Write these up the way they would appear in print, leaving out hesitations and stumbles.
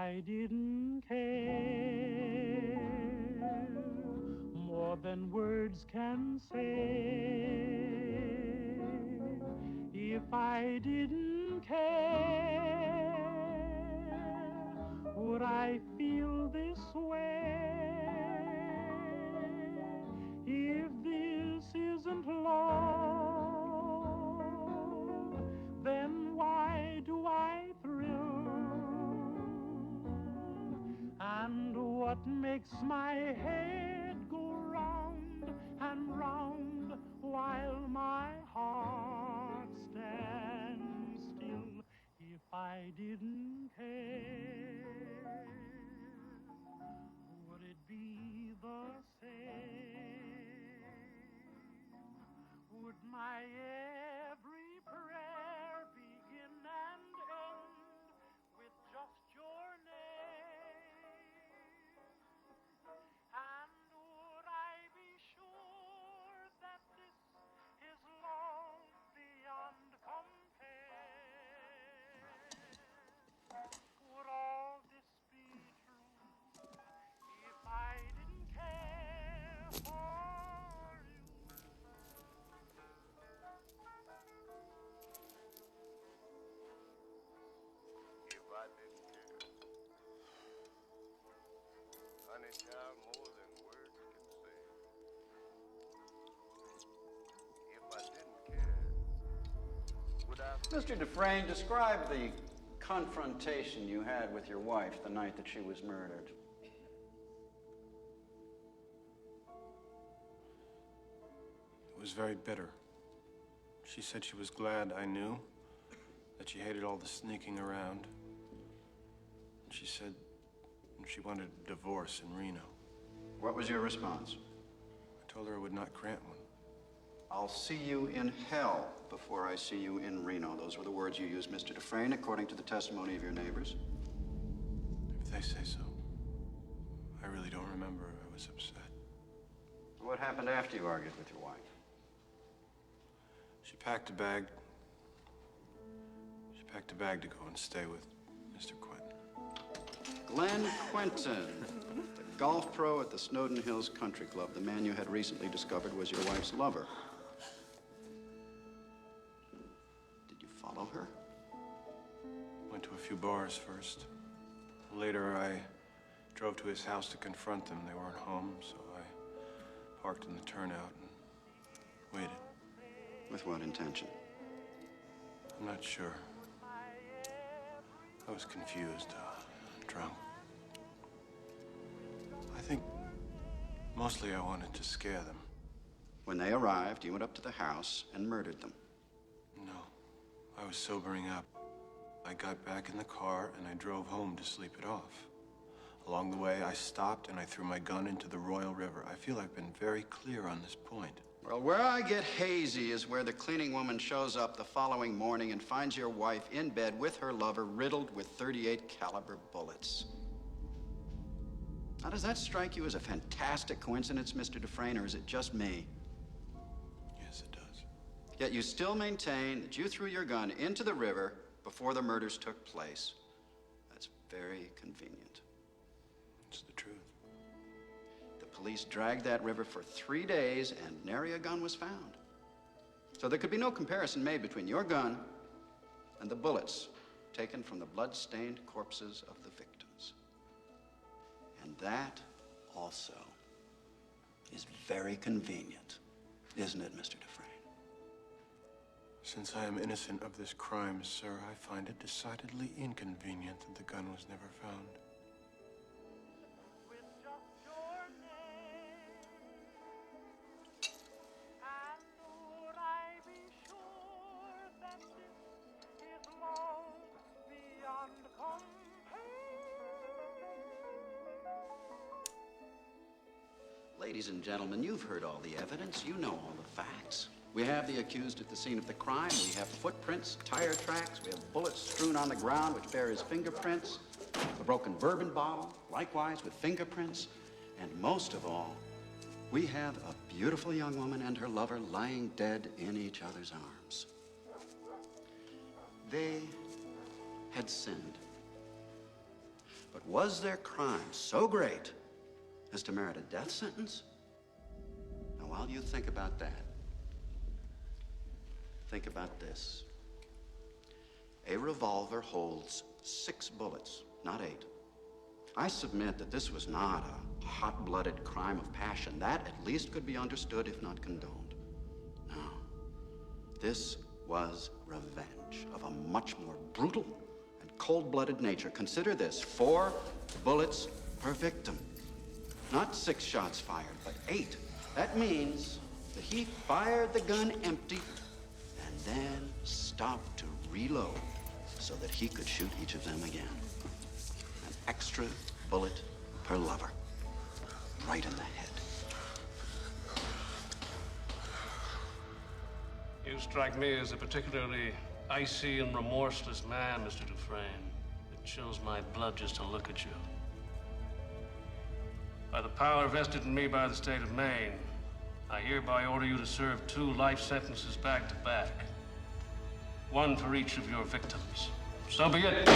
I didn't care more than words can say, if I didn't care, would I feel this way? If this isn't love, then why do I thrill? And what makes my head go round and round while my heart stands still? If I didn't care, would it be the same? Would my every prayer begin and end with just your name? And would I be sure that this is love beyond compare? Would all this be true if I didn't care for you? If I didn't care, honey child, more than words can say. If I didn't care, would I... Mr. Dufresne, describe the confrontation you had with your wife the night that she was murdered. It was very bitter. She said she was glad I knew, that she hated all the sneaking around. And she said she wanted a divorce in Reno. What was your response? I told her I would not grant one. I'll see you in hell before I see you in Reno. Those were the words you used, Mr. Dufresne, according to the testimony of your neighbors. If they say so. I really don't remember. I was upset. What happened after you argued with your wife? She packed a bag. She packed a bag to go and stay with Mr. Quentin. Glenn Quentin, the golf pro at the Snowden Hills Country Club. The man you had recently discovered was your wife's lover. Did you follow her? Went to a few bars first. Later, I drove to his house to confront them. They weren't home, so I parked in the turnout and waited. With what intention? I'm not sure. I was confused, drunk. I think mostly I wanted to scare them. When they arrived, you went up to the house and murdered them. No, I was sobering up. I got back in the car and I drove home to sleep it off. Along the way, I stopped and I threw my gun into the Royal River. I feel I've been very clear on this point. Well, where I get hazy is where the cleaning woman shows up the following morning and finds your wife in bed with her lover riddled with .38 caliber bullets. Now, does that strike you as a fantastic coincidence, Mr. Dufresne, or is it just me? Yes, it does. Yet you still maintain that you threw your gun into the river before the murders took place. That's very convenient. It's the truth. The police dragged that river for 3 days and nary a gun was found. So there could be no comparison made between your gun and the bullets taken from the blood-stained corpses of the victims. And that also is very convenient, isn't it, Mr. Dufresne? Since I am innocent of this crime, sir, I find it decidedly inconvenient that the gun was never found. Ladies and gentlemen, you've heard all the evidence. You know all the facts. We have the accused at the scene of the crime. We have footprints, tire tracks. We have bullets strewn on the ground which bear his fingerprints. A broken bourbon bottle, likewise with fingerprints. And most of all, we have a beautiful young woman and her lover lying dead in each other's arms. They had sinned. But was their crime so great as to merit a death sentence? Now, while you think about that, think about this. A revolver holds 6 bullets, not 8. I submit that this was not a hot-blooded crime of passion. That at least could be understood, if not condoned. No. This was revenge of a much more brutal and cold-blooded nature. Consider this: 4 bullets per victim. Not 6 shots fired, but 8. That means that he fired the gun empty and then stopped to reload so that he could shoot each of them again. An extra bullet per lover. Right in the head. You strike me as a particularly icy and remorseless man, Mr. Dufresne. It chills my blood just to look at you. By the power vested in me by the state of Maine, I hereby order you to serve 2 life sentences back to back. 1 for each of your victims. So be it.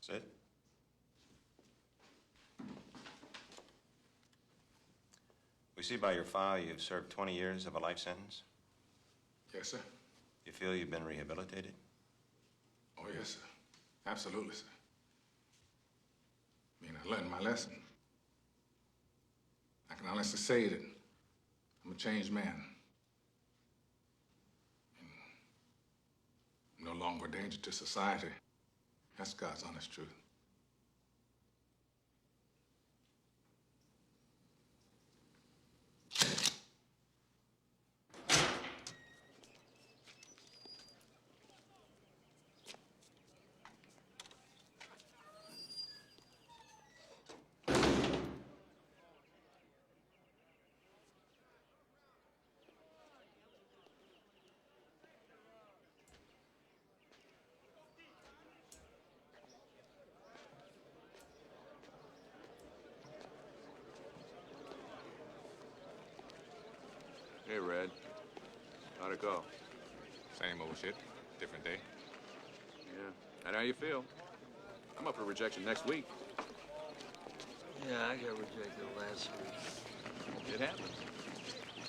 Sit. We see by your file you've served 20 years of a life sentence. Yes, sir. You feel you've been rehabilitated? Oh, yes, sir. Absolutely, sir. I mean, I learned my lesson. I can honestly say that I'm a changed man. I'm no longer a danger to society. That's God's honest truth. Hey, Red. How'd it go? Same old shit, different day. Yeah. And how you feel? I'm up for rejection next week. Yeah, I got rejected last week. It happens.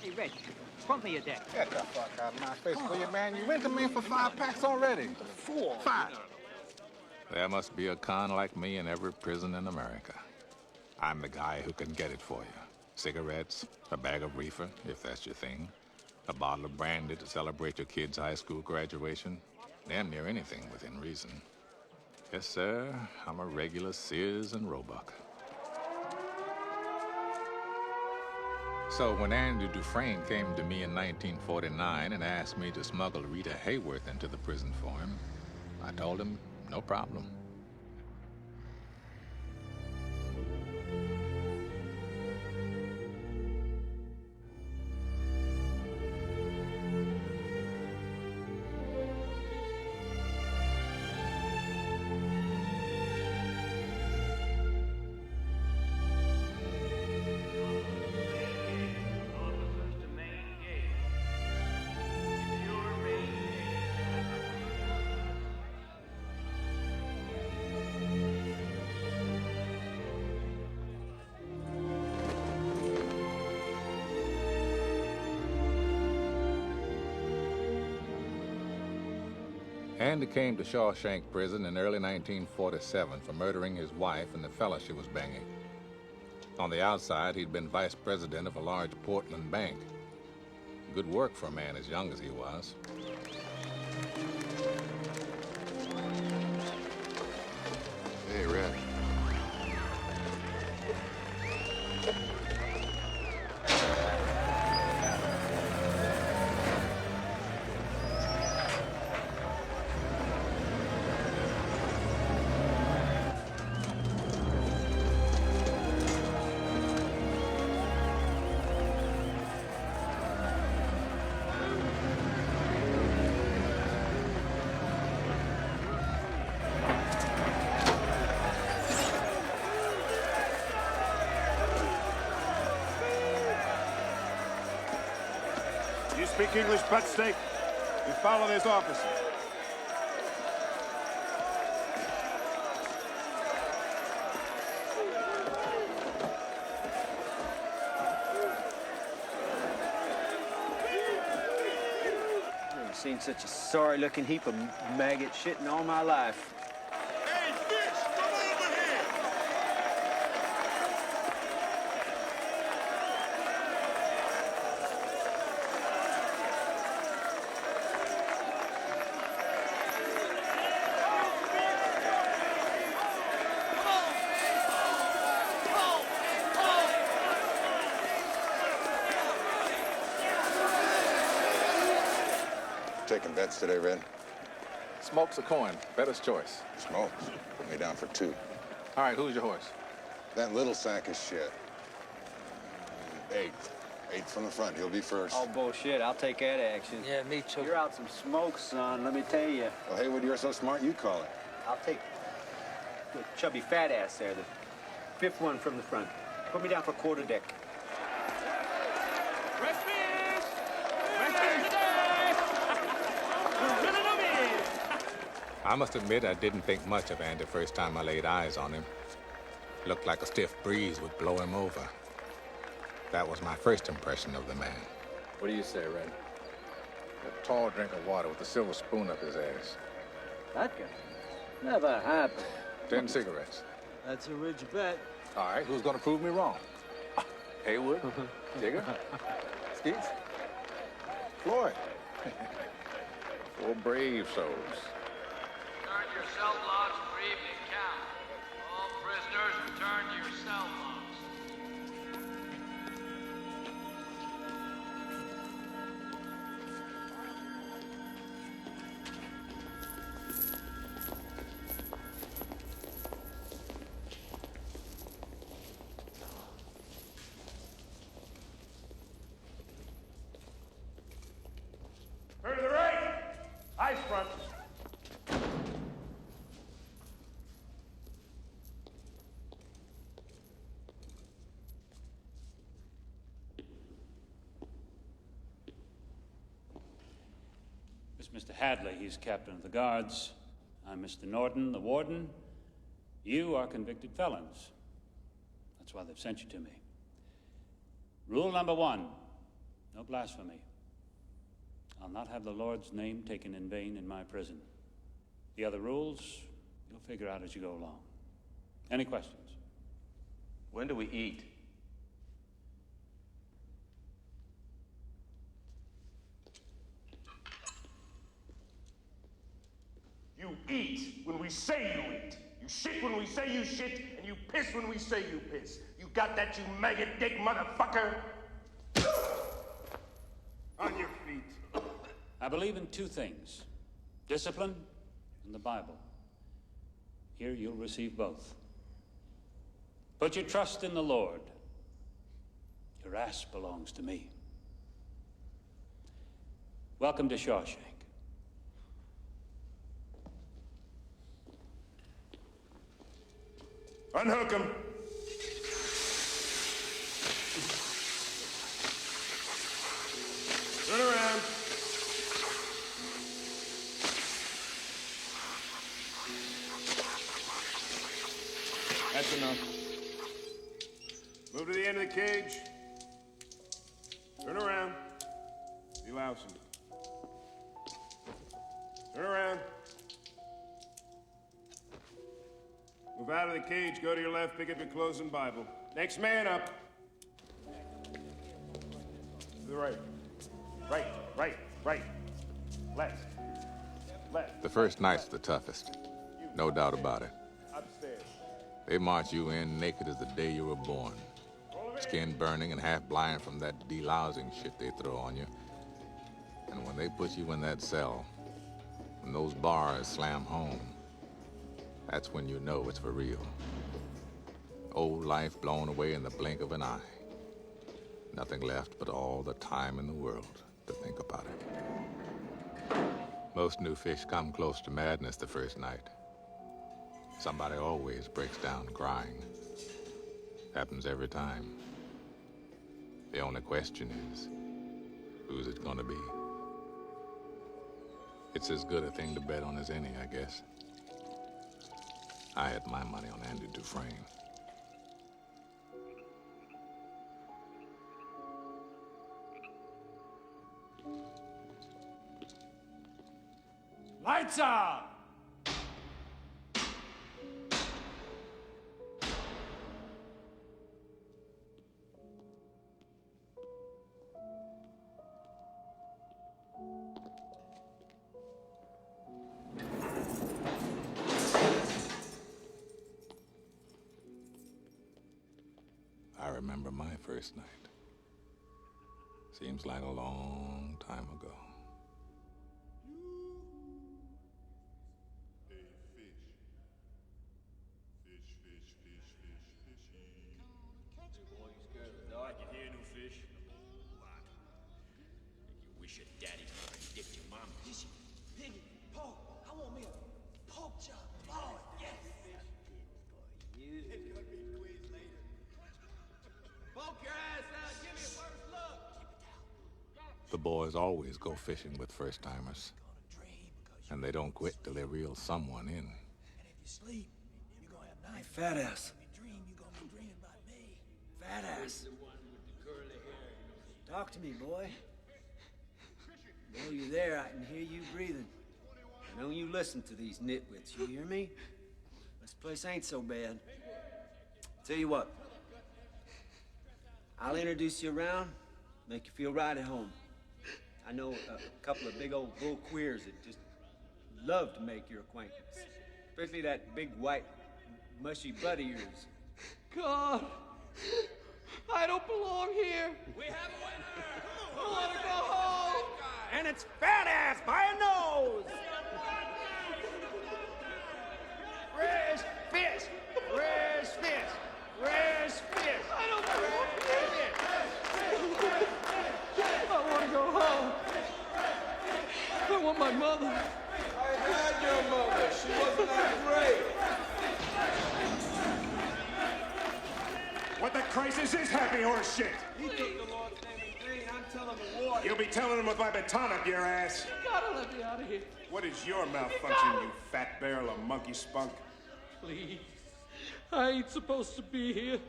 Hey, Red, front me a deck. Get the fuck out of my face, will you, man? You went to me for 5 packs already. 4. 5. There must be a con like me in every prison in America. I'm the guy who can get it for you. Cigarettes, a bag of reefer, if that's your thing, a bottle of brandy to celebrate your kid's high school graduation, damn near anything within reason. Yes, sir, I'm a regular Sears and Roebuck. So when Andy Dufresne came to me in 1949 and asked me to smuggle Rita Hayworth into the prison for him, I told him, no problem. Andy came to Shawshank prison in early 1947 for murdering his wife and the fella she was banging. On the outside, he'd been vice president of a large Portland bank. Good work for a man as young as he was. Hey, Red. speak English, butt steak? You follow this officer. I've never seen such a sorry-looking heap of maggot shit in all my life. Hey, fish, come over here! Taking bets today, Red? Smoke's a coin. Better's choice. Smokes. Put me down for 2. All right, who's your horse? That little sack of shit. 8th. 8th from the front. He'll be first. All bullshit. I'll take that action. Yeah, me too. You're out some smoke, son. Let me tell you. Well, Haywood, you're so smart, you call it. I'll take the chubby fat ass there, the 5th one from the front. Put me down for quarter deck. I must admit I didn't think much of Andy the first time I laid eyes on him. Looked like a stiff breeze would blow him over. That was my first impression of the man. What do you say, Red? A tall drink of water with a silver spoon up his ass. That guy? Never happened. 10 cigarettes. That's a rich bet. All right, who's gonna prove me wrong? Haywood? Jigger? Skeets? Floyd? 4 brave souls. Return to your cell blocks for evening count. All prisoners return to your cell blocks. Turn to the right. Eyes front. This is Mr. Hadley. He's captain of the guards. I'm Mr. Norton, the warden. You are convicted felons. That's why they've sent you to me. Rule number 1, no blasphemy. I'll not have the Lord's name taken in vain in my prison. The other rules, you'll figure out as you go along. Any questions? When do we eat? You eat when we say you eat. You shit when we say you shit, and you piss when we say you piss. You got that, you maggot dick motherfucker? On your feet. I believe in 2 things, discipline and the Bible. Here you'll receive both. Put your trust in the Lord. Your ass belongs to me. Welcome to Shawshank. Unhook him. Turn around. That's enough. Move to the end of the cage. Turn around. Be lousy. Turn around. Move out of the cage, go to your left, pick up your clothes and Bible. Next man up. To the right. Right, right, right. Left. Left. The first night's the toughest. No doubt about it. Upstairs. They march you in naked as the day you were born. Skin burning and half blind from that delousing shit they throw on you. And when they put you in that cell, when those bars slam home, that's when you know it's for real. Old life blown away in the blink of an eye. Nothing left but all the time in the world to think about it. Most new fish come close to madness the first night. Somebody always breaks down crying. Happens every time. The only question is, Who's it gonna be? It's as good a thing to bet on as any, I guess. I had my money on Andy Dufresne. Lights out! I remember my first night. Seems like a long time ago. I can hear no fish. What? You wish your daddy could dick your mama. Fishy, piggy, pork. I want me a pork chop. Oh, yes. You. It's gonna be squeezed later. Poke your ass out. Give me a first look. The boys always go fishing with first-timers. And they don't quit till they reel someone in. And if you sleep, you're gonna have night. Fat ass. If you dream, you're gonna be dreaming about me. Fat ass. Talk to me, boy. While you're there, I can hear you breathing. And don't you listen to these nitwits, you hear me? This place ain't so bad. Tell you what. I'll introduce you around, make you feel right at home. I know a couple of big old bull queers that just love to make your acquaintance. Especially that big white mushy butt of yours. God, I don't belong here. We have a winner. I want to go home. And it's fat ass by a nose. Fresh fish. Fresh fish. Fresh fish. I don't belong here. I want to go home. I want my mother. I had your mother. She wasn't that great. What the crisis is happy horse shit? He took the Lord's name in vain. I'm telling the water. You'll be telling him with my baton up your ass. You gotta let me out of here. What is your malfunction, you fat barrel of monkey spunk? Please. I ain't supposed to be here.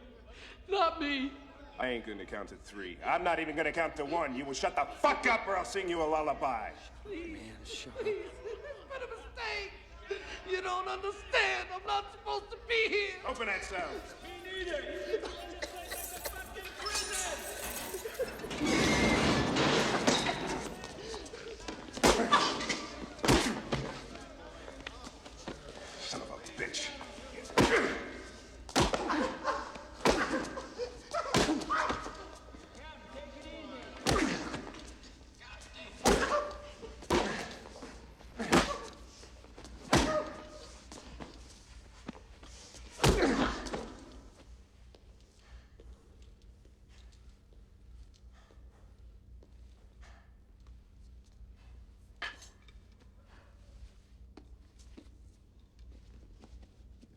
Not me. I ain't gonna count to 3. I'm not even gonna count to 1. You will shut the fuck up or I'll sing you a lullaby. Please. Man, shut up. Please. It's been a mistake. You don't understand. I'm not supposed to be here. Open that cell. Me neither. Son of a bitch.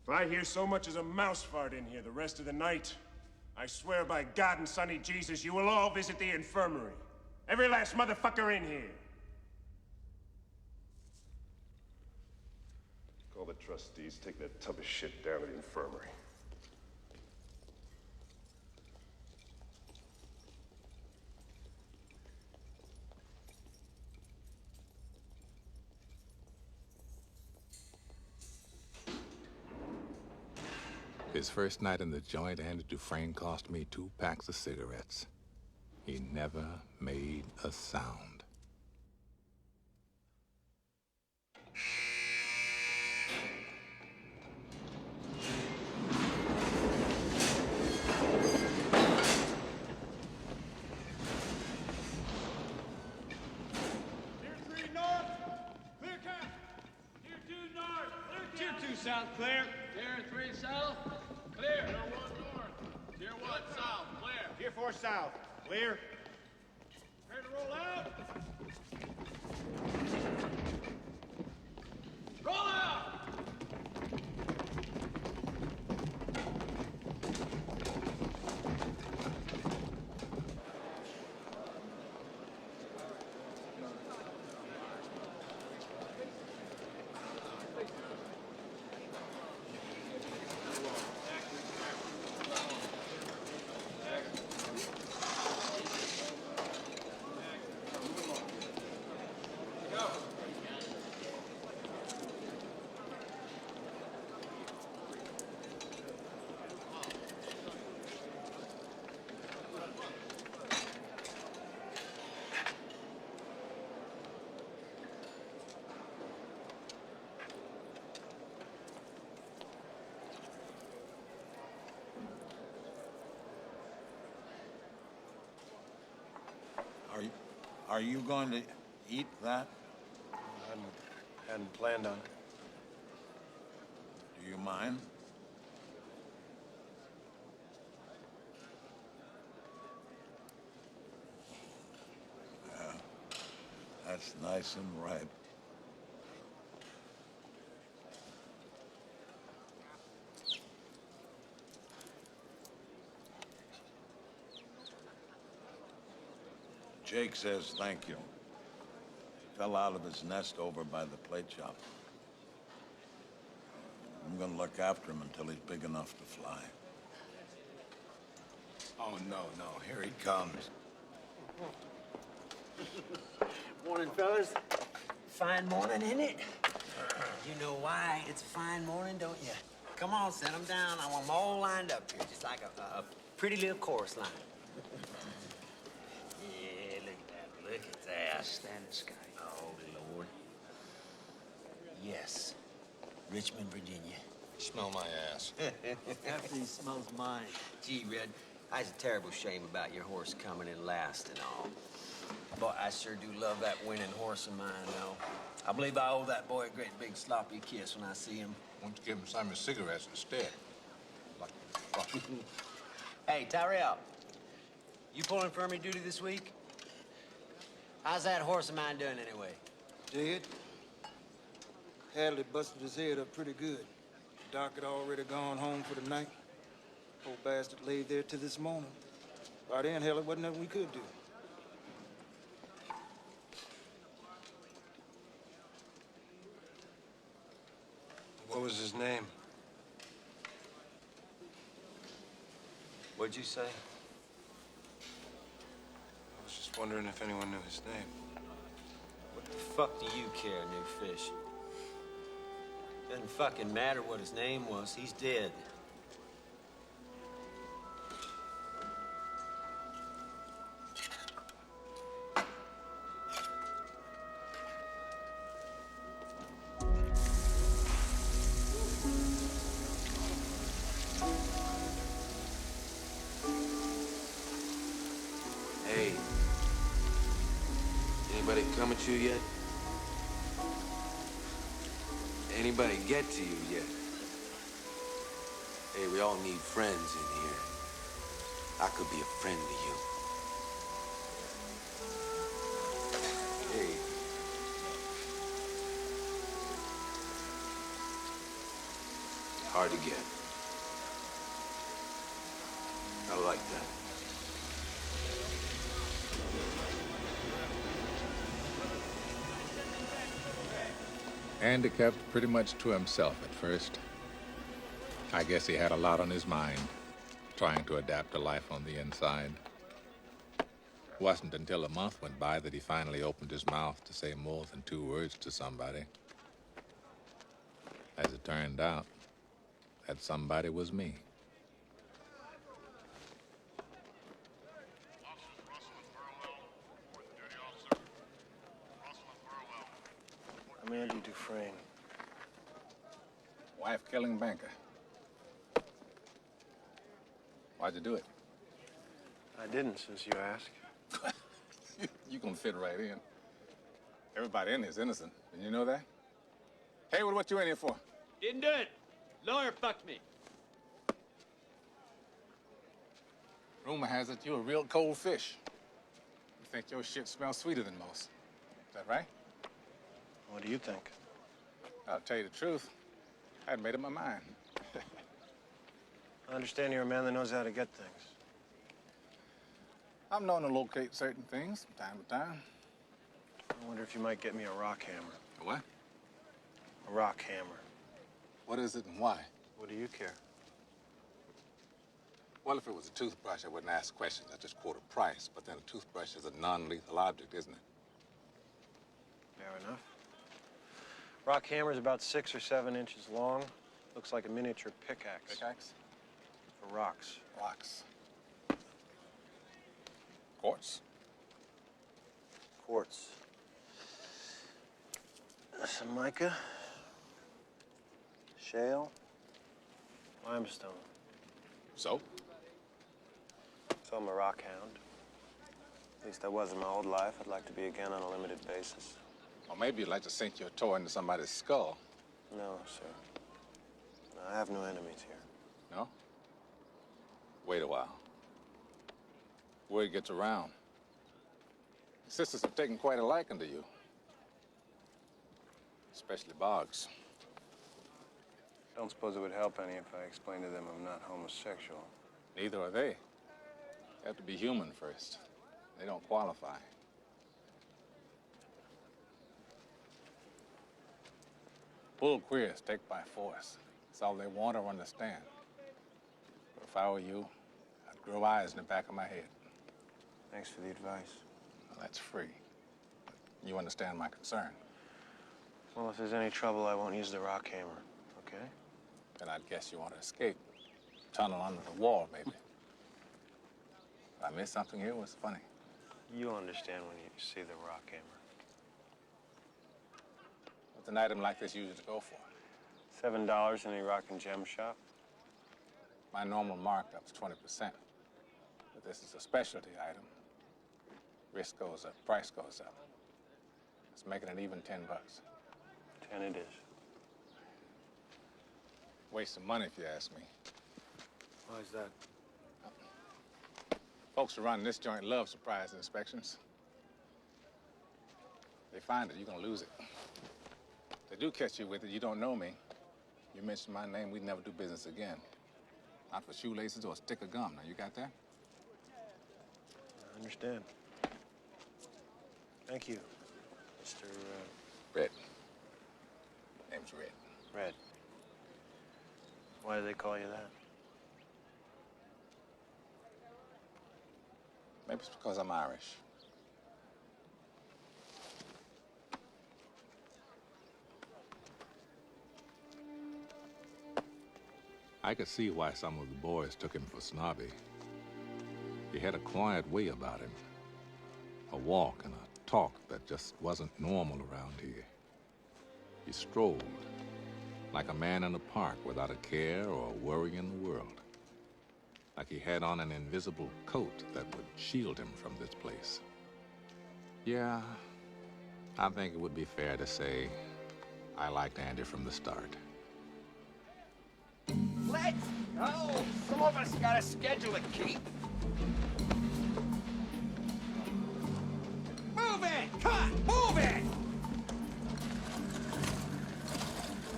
If I hear so much as a mouse fart in here the rest of the night, I swear by God and Sonny Jesus, you will all visit the infirmary. Every last motherfucker in here. Call the trustees, take that tub of shit down to the infirmary. His first night in the joint, Andy Dufresne cost me 2 packs of cigarettes. He never made a sound. South, clear. Tier 3 south, clear. Tier 1 north. Tier 1 south, clear. Tier 4 south, clear. Ready to roll out? Roll out! Are you going to eat that? I hadn't planned on it. Do you mind? Yeah, that's nice and ripe. Jake says thank you. Fell out of his nest over by the plate shop. I'm gonna look after him until he's big enough to fly. Oh, no, here he comes. Morning, fellas. Fine morning, isn't it? You know why it's a fine morning, don't you? Come on, set them down. I want them all lined up here, just like a pretty little chorus line. Yeah, look at that. Look at that. Stand the sky. Oh, Lord. Yes. Richmond, Virginia. Smell my ass. After he smells mine. Gee, Red, it's a terrible shame about your horse coming in last and all. Boy, I sure do love that winning horse of mine, though. I believe I owe that boy a great big sloppy kiss when I see him. Why don't you give him some of his cigarettes instead? Like, fuck. Hey, Tyrell, you pulling infirmary duty this week? How's that horse of mine doing anyway? Dead. Hadley busted his head up pretty good. Doc had already gone home for the night. Old bastard laid there till this morning. By then, hell, it wasn't nothing we could do. What was his name? What'd you say? I was just wondering if anyone knew his name. What the fuck do you care, new fish? Doesn't fucking matter what his name was. He's dead. Hey, anybody come at you yet? Anybody get to you yet? Hey, we all need friends in here. I could be a friend to you. Hey. Hard to get. I like that. Andy kept pretty much to himself at first. I guess he had a lot on his mind, trying to adapt to life on the inside. It wasn't until a month went by that he finally opened his mouth to say more than 2 words to somebody. As it turned out, that somebody was me. I'm Andy Dufresne. Wife-killing banker. Why'd you do it? I didn't, since you asked. You gonna fit right in. Everybody in here is innocent. Didn't you know that? Haywood, what you in here for? Didn't do it. Lawyer fucked me. Rumor has it you're a real cold fish. You think your shit smells sweeter than most. Is that right? What do you think? I'll tell you the truth. I had made up my mind. I understand you're a man that knows how to get things. I'm known to locate certain things from time to time. I wonder if you might get me a rock hammer. A what? A rock hammer. What is it and why? What do you care? Well, if it was a toothbrush, I wouldn't ask questions. I'd just quote a price. But then a toothbrush is a non-lethal object, isn't it? Fair enough. Rock hammer's about 6 or 7 inches long. Looks like a miniature pickaxe. Pickaxe? For rocks. Rocks. Quartz? Quartz. Some mica. Shale. Limestone. So? So I'm a rock hound. At least I was in my old life. I'd like to be again on a limited basis. Or maybe you'd like to sink your toe into somebody's skull. No, sir. No, I have no enemies here. No? Wait a while. Word gets around. The sisters have taken quite a liking to you. Especially Boggs. Don't suppose it would help any if I explained to them I'm not homosexual. Neither are they. They have to be human first. They don't qualify. Bull queers take by force. That's all they want or understand. But if I were you, I'd grow eyes in the back of my head. Thanks for the advice. Well, that's free. But you understand my concern. Well, if there's any trouble, I won't use the rock hammer, okay? Then I'd guess you want to escape. Tunnel under the wall, maybe. If I missed something here, what's funny? You'll understand when you see the rock hammer. What's an item like this usually go for? $7 in a rock and gem shop. My normal markup's 20%. But this is a specialty item. Risk goes up, price goes up. Let's make it an even $10. 10 it is. Waste of money, if you ask me. Why is that? Folks who run this joint love surprise inspections. They find it, you're gonna lose it. If they do catch you with it, you don't know me. You mention my name, we'd never do business again. Not for shoelaces or a stick of gum. Now, you got that? I understand. Thank you, Mr. Red. Name's Red. Red. Why do they call you that? Maybe it's because I'm Irish. I could see why some of the boys took him for snobby. He had a quiet way about him. A walk and a talk that just wasn't normal around here. He strolled like a man in a park without a care or a worry in the world. Like he had on an invisible coat that would shield him from this place. Yeah, I think it would be fair to say I liked Andy from the start. Let's go! Some of us got a schedule to keep. Move it! Cut! Move it!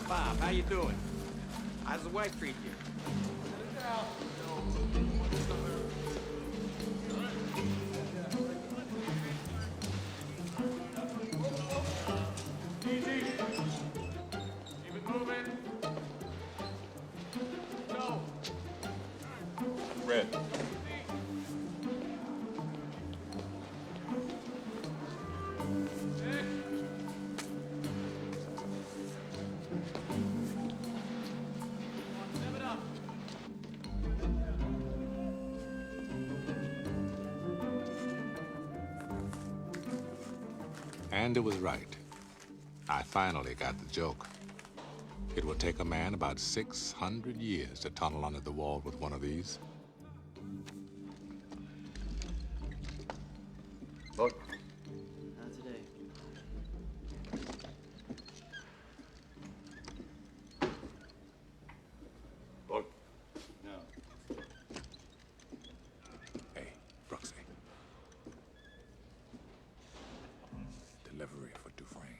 Bob, how you doing? How's the wife treat you? Easy. Keep it moving. Go. Red. Andy was right. I finally got the joke. It would take a man about 600 years to tunnel under the wall with one of these. Look. Not today. Look. No. Hey, Brooksy. Delivery for Dufresne.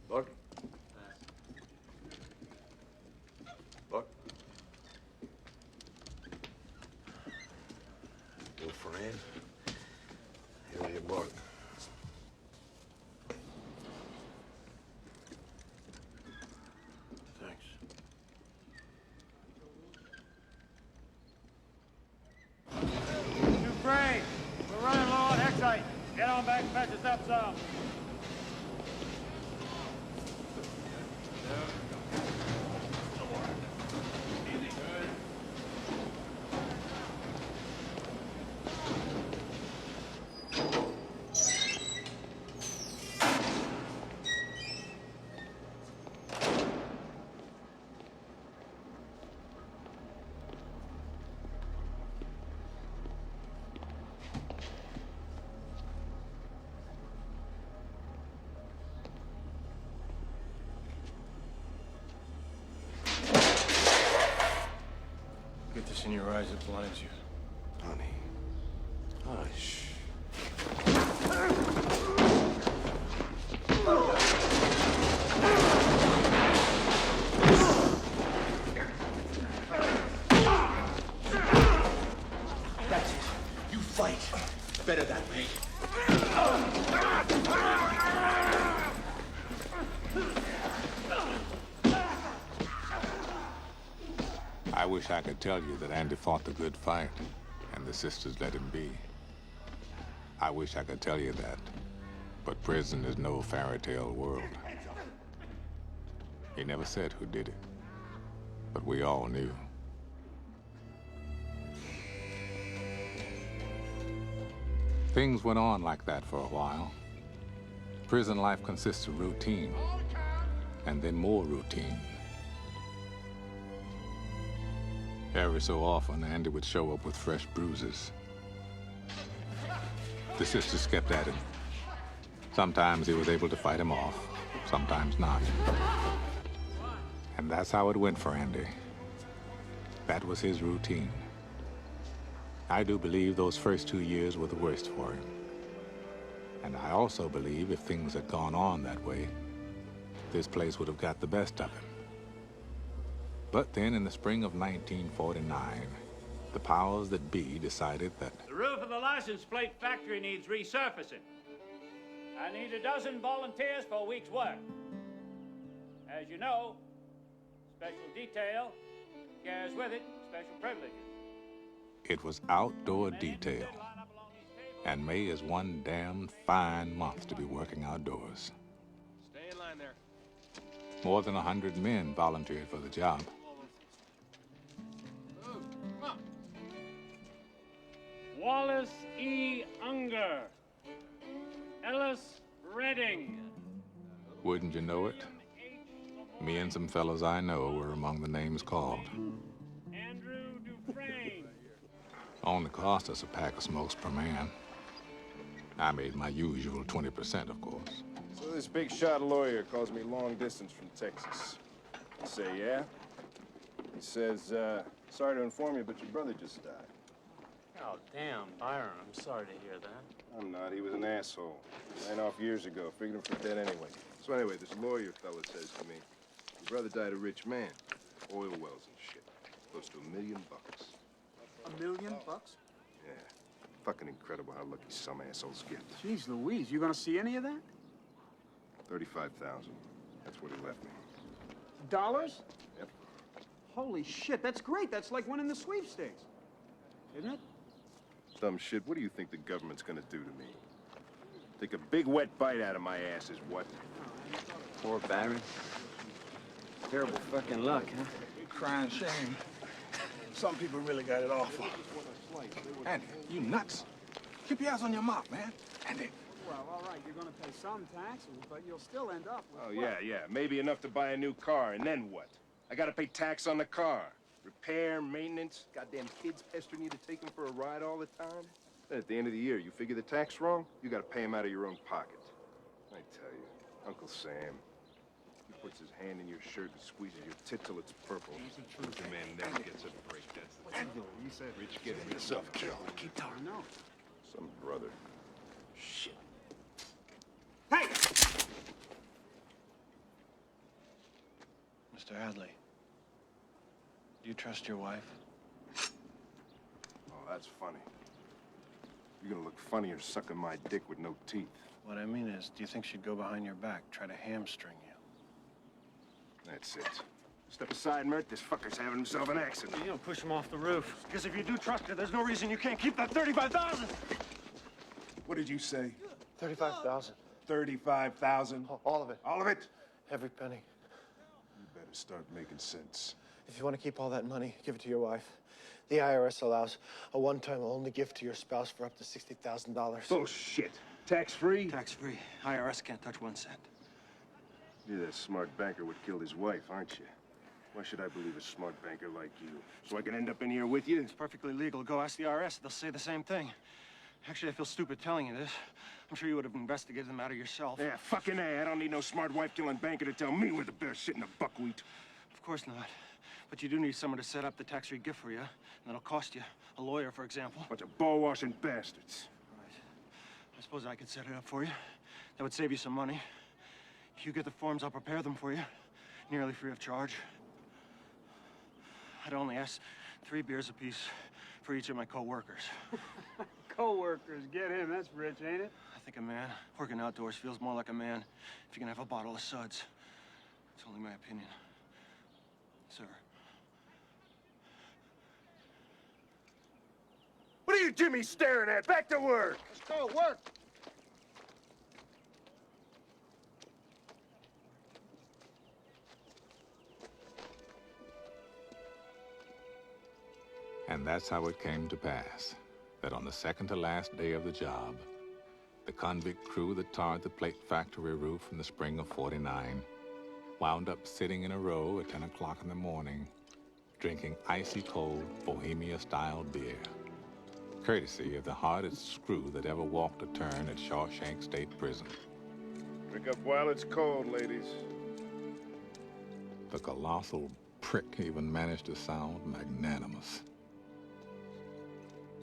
Look. Look. Your friend, here's your book. Thanks. Dufresne, we're running low on hexite. Get on back and patch us up some. in your eyes that blinds you. Honey, hush. That's it. You fight. Better that way. I wish I could tell you that Andy fought the good fight, and the sisters let him be. I wish I could tell you that, but prison is no fairy tale world. He never said who did it, but we all knew. Things went on like that for a while. Prison life consists of routine, and then more routine. Every so often, Andy would show up with fresh bruises. The sisters kept at him. Sometimes he was able to fight him off, sometimes not. And that's how it went for Andy. That was his routine. I do believe those first 2 years were the worst for him. And I also believe if things had gone on that way, this place would have got the best of him. But then in the spring of 1949, the powers that be decided that The roof of the license plate factory needs resurfacing. I need a dozen volunteers for a week's work. As you know, special detail carries with it special privileges. it was outdoor detail. And May is one damn fine month to be working outdoors. Stay in line there. More than 100 men volunteered for the job. Wallace E. Unger. Ellis Redding. Wouldn't you know it? Me and some fellows I know were among the names called. Andrew Dufresne. Only cost us a pack of smokes per man. I made my usual 20%, of course. So this big shot lawyer calls me long distance from Texas. I say, yeah? He says, sorry to inform you, but your brother just died. Oh, damn, Byron, I'm sorry to hear that. I'm not. He was an asshole. Ran off years ago. Figured him for dead anyway. So anyway, this lawyer fella says to me, your brother died a rich man. Oil wells and shit. Close to $1 million. $1 million? Yeah. Fucking incredible how lucky some assholes get. Jeez Louise, you gonna see any of that? 35,000. That's what he left me. Dollars? Yep. Holy shit, that's great. That's like winning the sweepstakes. Isn't it? Dumb shit. What do you think the government's gonna do to me? Take a big wet bite out of my ass is what? Poor Byron. Terrible fucking luck, huh? Crying shame. Some people really got it awful. Andy, you nuts. Keep your eyes on your mouth, man. Andy. Well, all right, you're gonna pay some taxes, but you'll still end up with... Oh, yeah. Maybe enough to buy a new car, and then what? I gotta pay tax on the car. Repair, maintenance, goddamn kids pestering you to take them for a ride all the time. Then at the end of the year, you figure the tax wrong, you gotta pay them out of your own pocket. I tell you, Uncle Sam, he puts his hand in your shirt and squeezes your tit till it's purple. The man never gets a break, that's the thing. He said, rich kid himself killed. Keep talking. No. Some brother. Shit. Hey! Mr. Hadley, do you trust your wife? Oh, that's funny. You're gonna look funnier sucking my dick with no teeth. What I mean is, do you think she'd go behind your back, try to hamstring you? That's it. Step aside, Mert. This fucker's having himself an accident. You don't push him off the roof. Because if you do trust her, there's no reason you can't keep that 35,000. What did you say? 35,000. 35,000? All of it. All of it? Every penny. You better start making sense. If you want to keep all that money, give it to your wife. The IRS allows a one-time only gift to your spouse for up to $60,000. Bullshit. Tax-free? Tax-free. IRS can't touch 1 cent. You're that smart banker what killed his wife, aren't you? Why should I believe a smart banker like you? So I can end up in here with you? It's perfectly legal. Go ask the IRS. They'll say the same thing. Actually, I feel stupid telling you this. I'm sure you would have investigated the matter yourself. Yeah, fucking A. I don't need no smart wife-killing banker to tell me where the bear's shitting the buckwheat. Of course not. But you do need someone to set up the tax-free gift for you, and that'll cost you. A lawyer, for example. Bunch of ball-washing bastards. I suppose I could set it up for you. That would save you some money. If you get the forms, I'll prepare them for you, nearly free of charge. I'd only ask 3 beers apiece for each of my co-workers. Co-workers, get him. That's rich, ain't it? I think a man working outdoors feels more like a man if you can have a bottle of suds. It's only my opinion. Sir. What are you Jimmy staring at? Back to work! Let's go, work! And that's how it came to pass, that on the second to last day of the job, the convict crew that tarred the plate factory roof in the spring of '49 wound up sitting in a row at 10 o'clock in the morning, drinking icy cold Bohemia-style beer, courtesy of the hardest screw that ever walked a turn at Shawshank State Prison. Drink up while it's cold, ladies. The colossal prick even managed to sound magnanimous.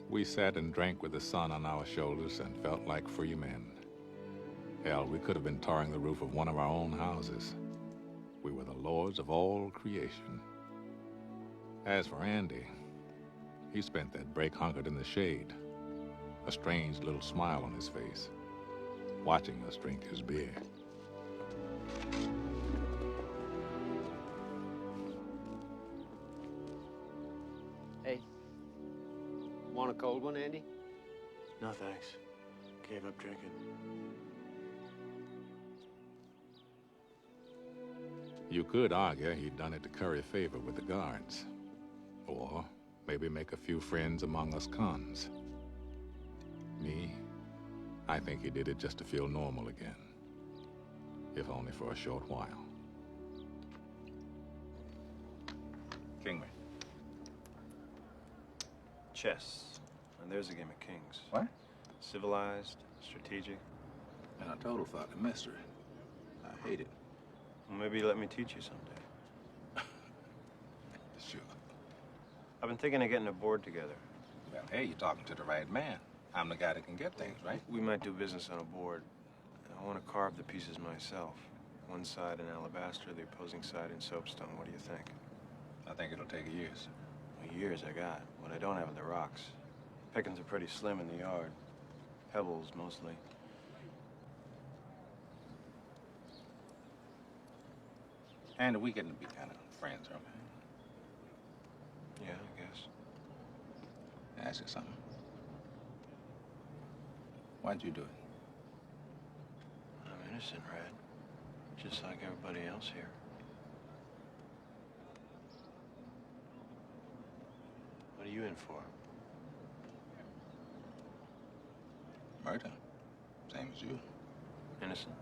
We sat and drank with the sun on our shoulders and felt like free men. Hell, we could have been tarring the roof of one of our own houses. We were the lords of all creation. As for Andy, he spent that break hunkered in the shade, a strange little smile on his face, watching us drink his beer. Hey, want a cold one, Andy? No, thanks. Gave up drinking. You could argue he'd done it to curry favor with the guards. Or maybe make a few friends among us cons. Me, I think he did it just to feel normal again. If only for a short while. Kingman. Chess. And there's a game of kings. What? Civilized, strategic. And a total fucking mystery. I hate it. Well, maybe you let me teach you someday. Sure. I've been thinking of getting a board together. Well, hey, you're talking to the right man. I'm the guy that can get things, right? We might do business on a board. I want to carve the pieces myself. One side in alabaster, the opposing side in soapstone. What do you think? I think it'll take years. Well, years I got. What I don't have are the rocks. Pickings are pretty slim in the yard. Pebbles, mostly. And we getting to be kind of friends, okay? Yeah, I guess. Ask you something. Why'd you do it? I'm innocent, Red. Just like everybody else here. What are you in for? Murder. Same as you. Innocent?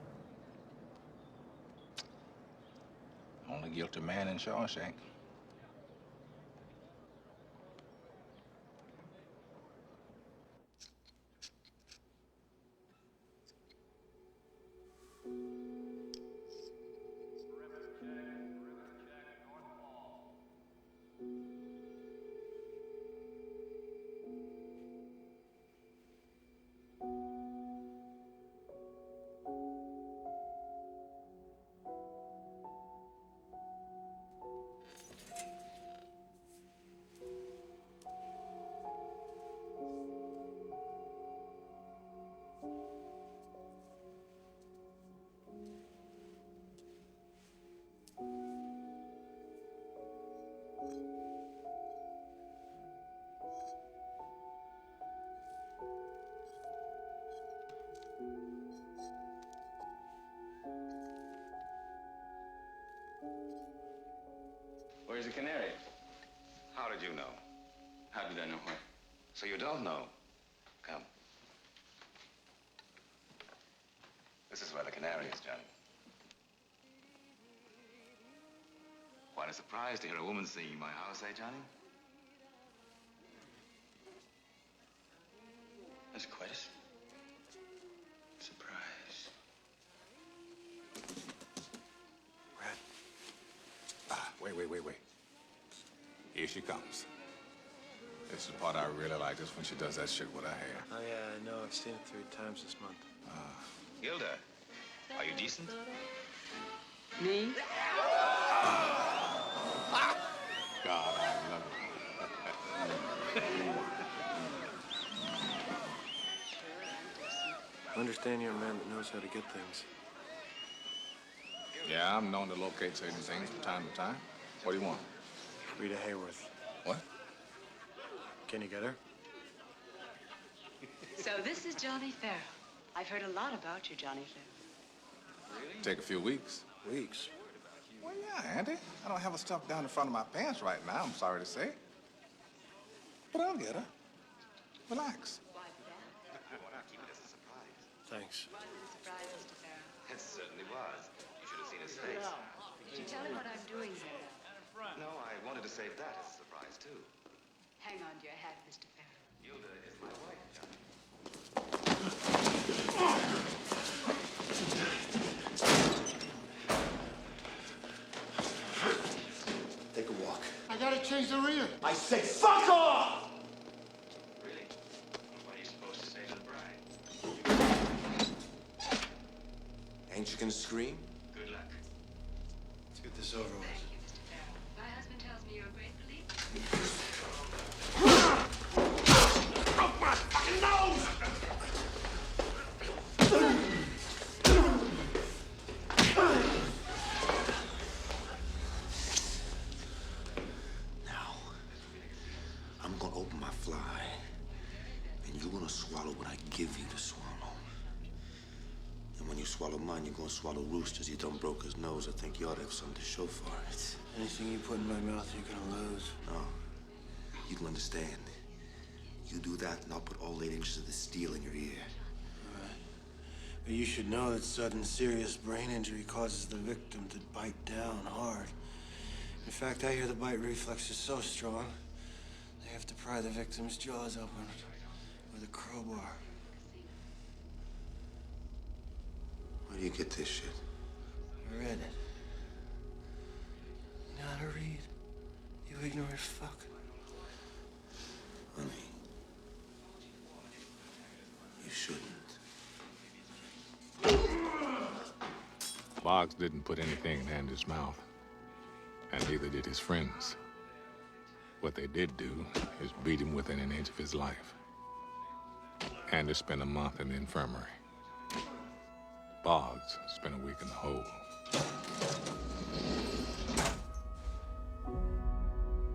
Only guilty man in Shawshank. Where's the canary? How did you know? How did I know what? So you don't know. Come. This is where the canary is, Johnny. Quite a surprise to hear a woman singing in my house, eh, Johnny? That's quite a surprise. Wait. Here she comes. This is the part I really like, is when she does that shit with her hair. Oh, yeah, I know. I've seen it 3 times this month. Gilda, are you decent? Me? God, I love it. I understand you're a man that knows how to get things. Yeah, I'm known to locate certain things from time to time. What do you want? Rita Hayworth. What? Can you get her? So this is Johnny Farrell. I've heard a lot about you, Johnny Farrell. Take a few weeks. Weeks? Well, yeah, Andy. I don't have her stuffed down in front of my pants right now, I'm sorry to say. But I'll get her. Relax. Thanks. Surprise, Mr. Farrell. It certainly was. You should have seen his face. Did you tell him what I'm doing here? No, I wanted to save that as a surprise, too. Hang on to your hat, Mr. Farrell. Gilda is my wife, Johnny. Take a walk. I gotta change the rear. I say fuck off! Really? What are you supposed to say to the bride? Ain't you gonna scream? Good luck. Let's get this over with. Thank you, Mr. Farrell. My husband tells me you're a great believer. Broke my fucking nose! Now, I'm gonna open my fly, and you're gonna swallow what I give you to swallow. And when you swallow mine, you're gonna swallow Rooster's. You done broke his nose. I think you ought to have something to show for it. Anything you put in my mouth, you're gonna lose. No, you can understand. You do that, and I'll put all 8 inches of the steel in your ear. All right. But you should know that sudden serious brain injury causes the victim to bite down hard. In fact, I hear the bite reflex is so strong, they have to pry the victim's jaws open with a crowbar. Where do you get this shit? I read it. You know how to read, you ignorant fuck. Honey, you shouldn't. Boggs didn't put anything in Andy's mouth, and neither did his friends. What they did do is beat him within an inch of his life. Andy spent a month in the infirmary. Boggs spent a week in the hole.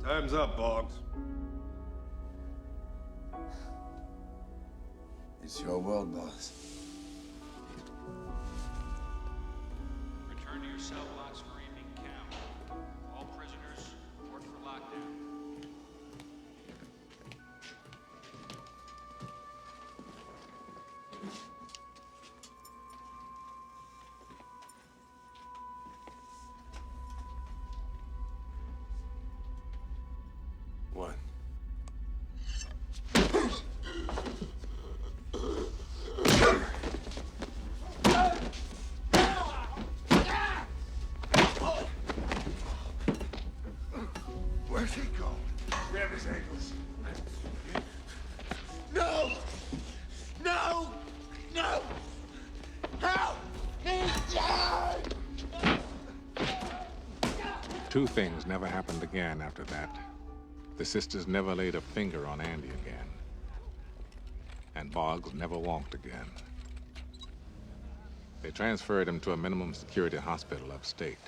Time's up, Boggs. It's your world, boss. Return to your cell blocks for evening count. All prisoners report for lockdown. What? Where's he going? Grab his ankles. No! No! No! Help! He's dead! 2 things never happened again after that. The sisters never laid a finger on Andy again. And Boggs never walked again. They transferred him to a minimum security hospital upstate.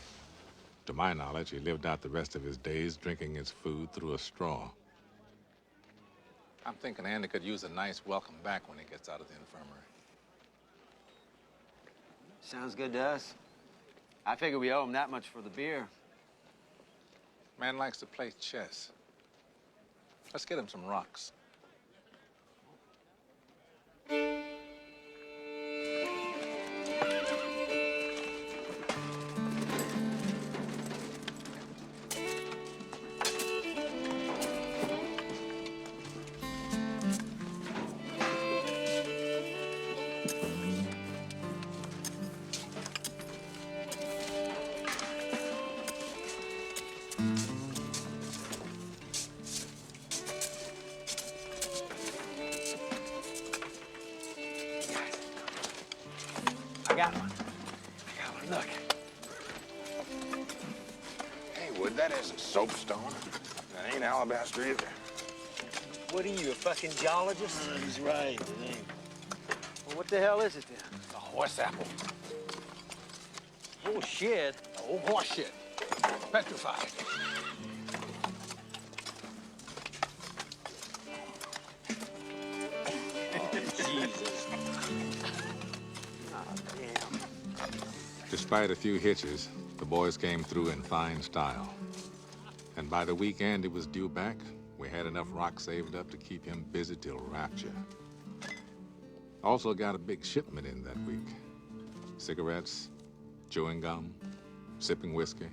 To my knowledge, he lived out the rest of his days drinking his food through a straw. I'm thinking Andy could use a nice welcome back when he gets out of the infirmary. Sounds good to us. I figure we owe him that much for the beer. Man likes to play chess. Let's get him some rocks. got one. Look. Hey, Wood, that isn't soapstone. That ain't alabaster either. What are you, a fucking geologist? He's right, it ain't. Well, what the hell is it then? A horse apple. Oh, shit. Oh, horse shit. Petrified. Jesus. Oh, damn. Despite a few hitches, the boys came through in fine style. And by the week Andy was due back, we had enough rock saved up to keep him busy till rapture. Also got a big shipment in that week. Cigarettes, chewing gum, sipping whiskey,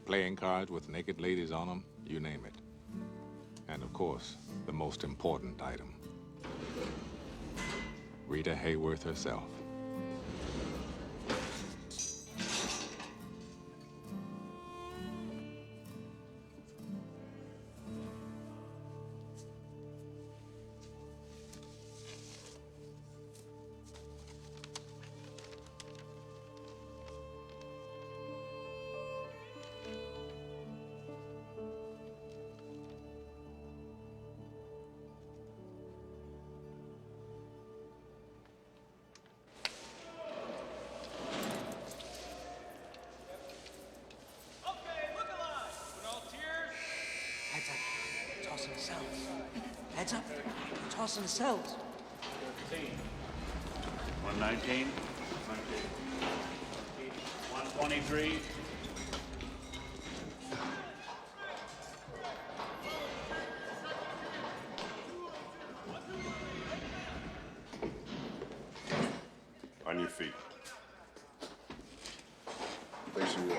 playing cards with naked ladies on them, you name it. And of course, the most important item. Rita Hayworth herself. Heads up. Tossing the cells. Heads up. Tossing the cells. 119. 123. On your feet. Face the wall.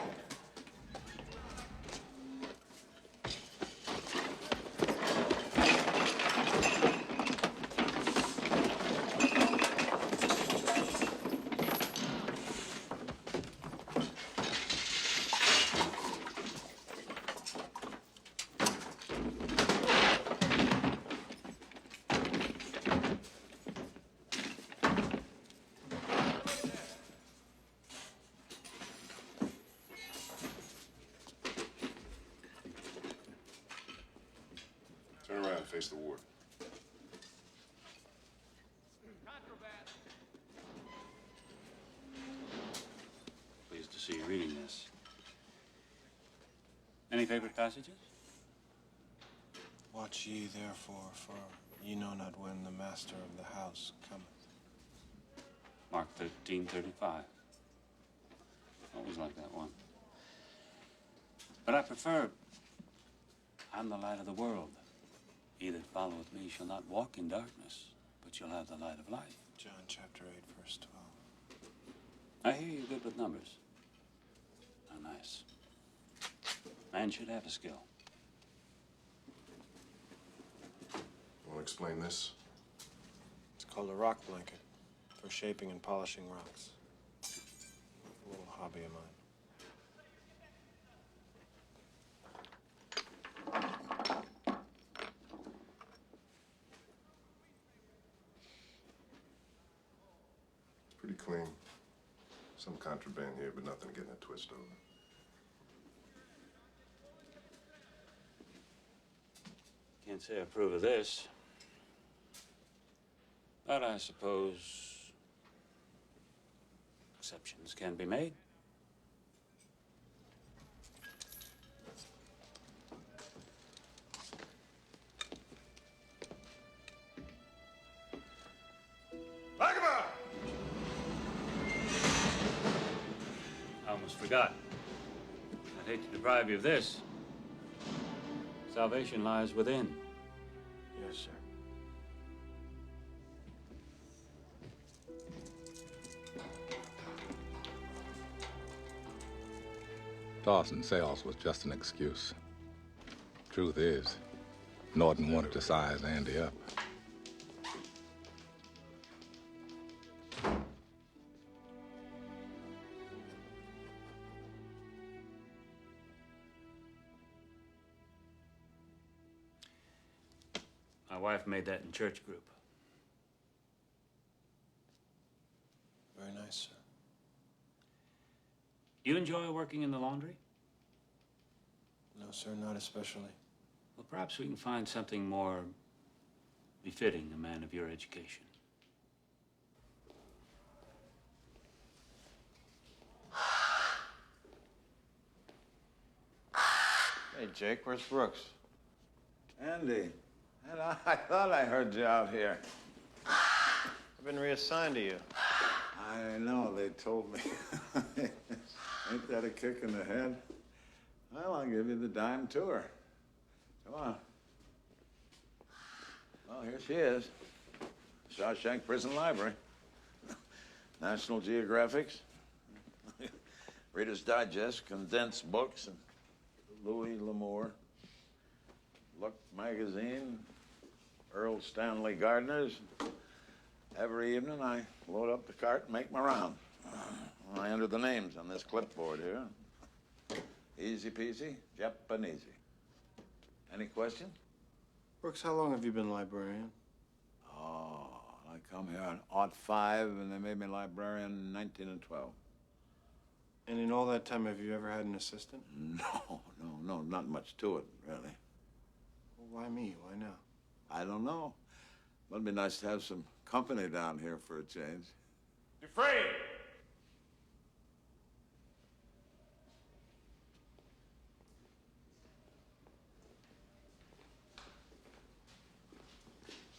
Turn around and face the ward. Pleased to see you reading this. Any favorite passages? Watch ye therefore, for ye know not when the master of the house cometh. Mark 13:35. Always like that one. But I prefer, I'm the light of the world. He that followeth me shall not walk in darkness, but shall have the light of life. John chapter 8, verse 12. I hear you're good with numbers. How nice. Man should have a skill. Want to explain this? It's called a rock blanket for shaping and polishing rocks. A little hobby of mine. It's pretty clean. Some contraband here, but nothing getting a twist over. Can't say I approve of this. But I suppose exceptions can be made. Vagabond! I almost forgot. I'd hate to deprive you of this. Salvation lies within. Yes, sir. Dawson sales was just an excuse. Truth is, Norton wanted to size Andy up. My wife made that in church group. Very nice, sir. You enjoy working in the laundry? No, sir, not especially. Well, perhaps we can find something more befitting a man of your education. Hey, Jake, where's Brooks? Andy, and I thought I heard you out here. I've been reassigned to you. I know, they told me. Ain't that a kick in the head? Well, I'll give you the dime tour. Come on. Well, here she is. Shawshank Prison Library. National Geographics. Reader's Digest, condensed books, and Louis L'Amour. Look magazine, Earl Stanley Gardner's. Every evening I load up the cart and make my round. I enter the names on this clipboard here. Easy peasy, Japanesey. Any questions? Brooks, how long have you been librarian? Oh, I come here on '05, and they made me librarian in 1912. And in all that time, have you ever had an assistant? No, not much to it, really. Well, why me? Why now? I don't know. But it'd be nice to have some company down here for a change. Dufresne!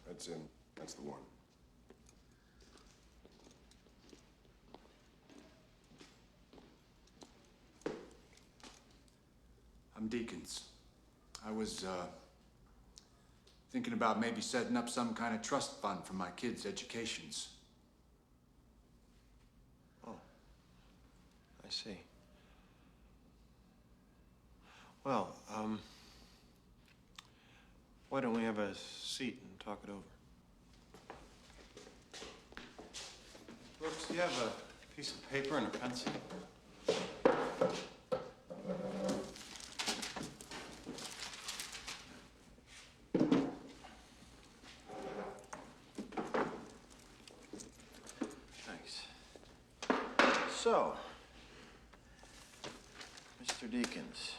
That's in. That's the one. I'm Deacons. I was, thinking about maybe setting up some kind of trust fund for my kids' educations. Oh, I see. Well, why don't we have a seat and talk it over? Brooks, do you have a piece of paper and a pencil? So, Mr. Deacons.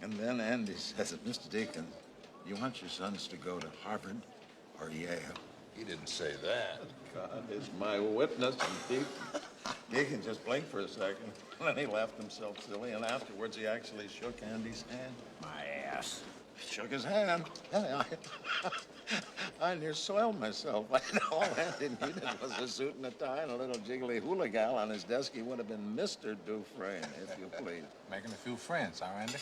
And then Andy says, Mr. Deacon, you want your sons to go to Harvard or Yale? He didn't say that. God is my witness. And Deacon just blinked for a second. And then he laughed himself silly, and afterwards he actually shook Andy's hand. My ass. Shook his hand. I near soiled myself. All Andy needed was a suit and a tie and a little jiggly hula gal on his desk. He would have been Mr. Dufresne, if you please. Making a few friends, huh, Andy?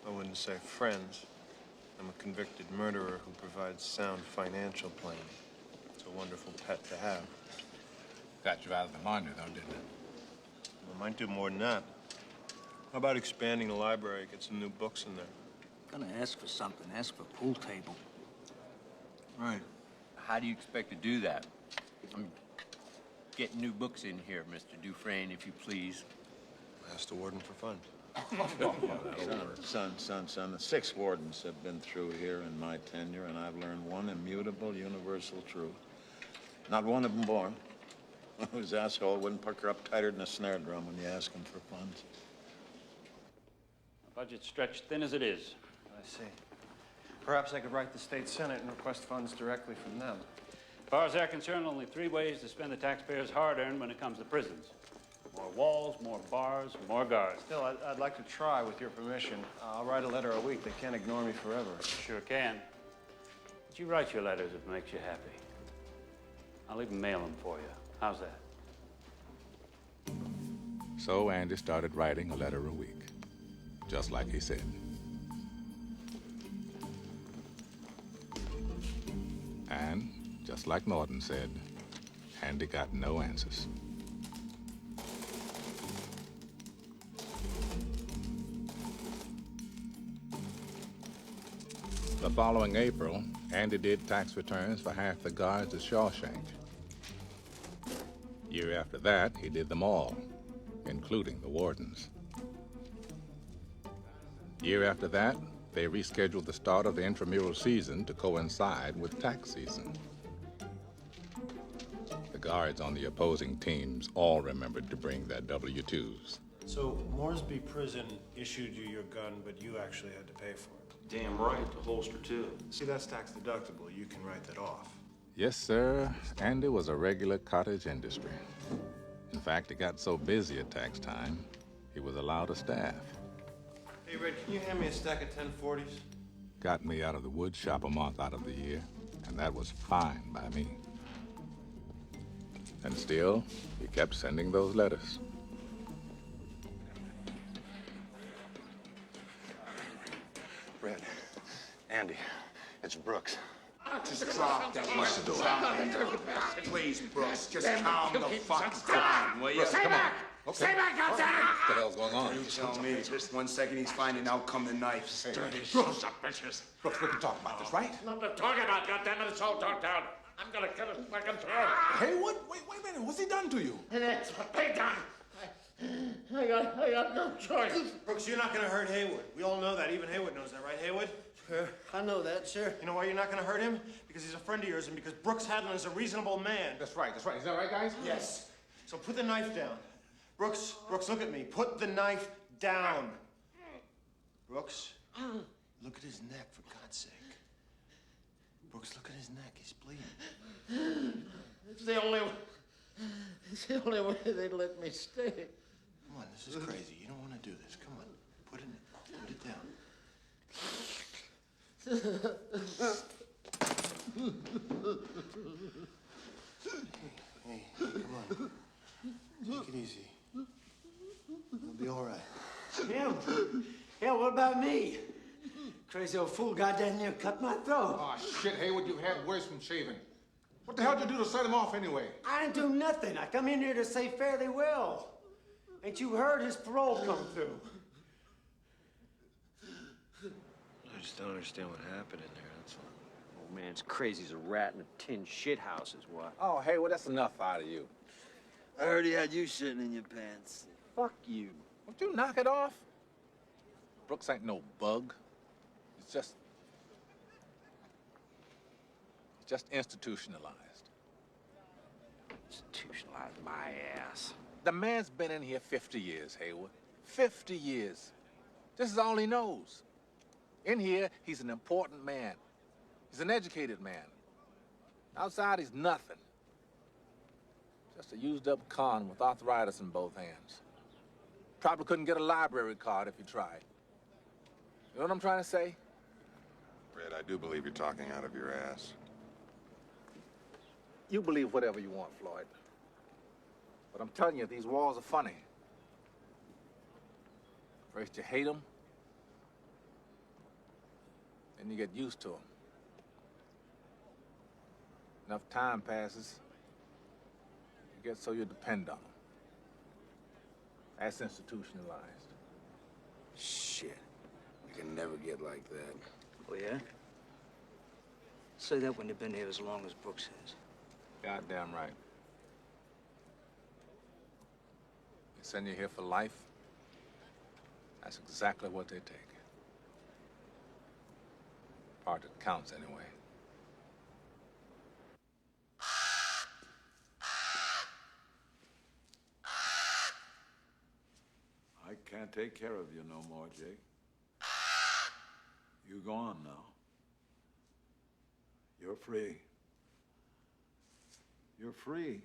I wouldn't say friends. I'm a convicted murderer who provides sound financial planning. It's a wonderful pet to have. Got you out of the laundry, though, didn't it? Well, might do more than that. How about expanding the library, get some new books in there? Gonna ask for something. Ask for a pool table. Right. How do you expect to do that? I'm getting new books in here, Mr. Dufresne, if you please. Ask the warden for funds. Son, the 6 wardens have been through here in my tenure, and I've learned one immutable, universal truth. Not one of them born whose asshole wouldn't pucker up tighter than a snare drum when you ask him for funds. The budget's stretched thin as it is. I see. Perhaps I could write the state senate and request funds directly from them. As far as they're concerned, only 3 ways to spend the taxpayers' hard-earned when it comes to prisons. More walls, more bars, more guards. Still, I'd like to try, with your permission. I'll write a letter a week. They can't ignore me forever. Sure can. But you write your letters if it makes you happy. I'll even mail them for you. How's that? So Andy started writing a letter a week, just like he said. And, just like Norton said, Andy got no answers. The following April, Andy did tax returns for half the guards at Shawshank. Year after that, he did them all, including the wardens. Year after that, they rescheduled the start of the intramural season to coincide with tax season. The guards on the opposing teams all remembered to bring their W-2s. So, Moresby Prison issued you your gun, but you actually had to pay for it. Damn right, the holster too. See, that's tax deductible. You can write that off. Yes, sir. Andy was a regular cottage industry. In fact, it got so busy at tax time, he was allowed a staff. Hey, Red, can you hand me a stack of 1040s? Got me out of the wood shop a month out of the year, and that was fine by me. And still, he kept sending those letters. Red, Andy, it's Brooks. Just drop that. Watch the door. Please, Brooks, just calm the fuck down, will you? Brooks, come on. Okay. Stay back, goddamn! What the hell's going on? You tell me. Just 1 second, he's finding out come the knife. Dirty Brooks. sons of bitches. Brooks, we can talk about this, right? Nothing to talk about, goddammit. It's all talked out. I'm gonna cut his fucking throat. Haywood? Wait a minute. What's he done to you? And that's what they done. I got no choice. Brooks, you're not gonna hurt Haywood. We all know that. Even Haywood knows that, right, Haywood? Sure, I know that, sure. You know why you're not gonna hurt him? Because he's a friend of yours and because Brooks Hadlin is a reasonable man. That's right. Is that right, guys? Yes. So put the knife down. Brooks, look at me. Put the knife down. Brooks, look at his neck, for God's sake. Brooks, look at his neck. He's bleeding. It's the only way they'd let me stay. Come on, this is crazy. You don't want to do this. Come on. Put it down. Hey, come on. Take it easy. We'll be all right. Hell, what about me? Crazy old fool goddamn near cut my throat. Oh, shit, Haywood, you've had worse from shaving. What the hell did you do to set him off anyway? I didn't do nothing. I come in here to say fairly well. Ain't you heard his parole come through? I just don't understand what happened in there, that's all. Old man's crazy as a rat in a tin shit house is what. Oh, Haywood, that's enough out of you. I heard he had you shitting in your pants. Fuck you. Won't you knock it off? Brooks ain't no bug. It's just institutionalized. Institutionalized my ass. The man's been in here 50 years, Haywood. 50 years. This is all he knows. In here, he's an important man. He's an educated man. Outside, he's nothing. Just a used-up con with arthritis in both hands. Probably couldn't get a library card if he tried. You know what I'm trying to say? Fred, I do believe you're talking out of your ass. You believe whatever you want, Floyd. But I'm telling you, these walls are funny. First you hate them, then you get used to them. Enough time passes, you get so you depend on them. That's institutionalized. Shit. We can never get like that. Oh, yeah? Say that when you've been here as long as Brooks has. Goddamn right. They send you here for life. That's exactly what they take. Part that counts, anyway. I can't take care of you no more, Jake. You gone now. You're free. You're free.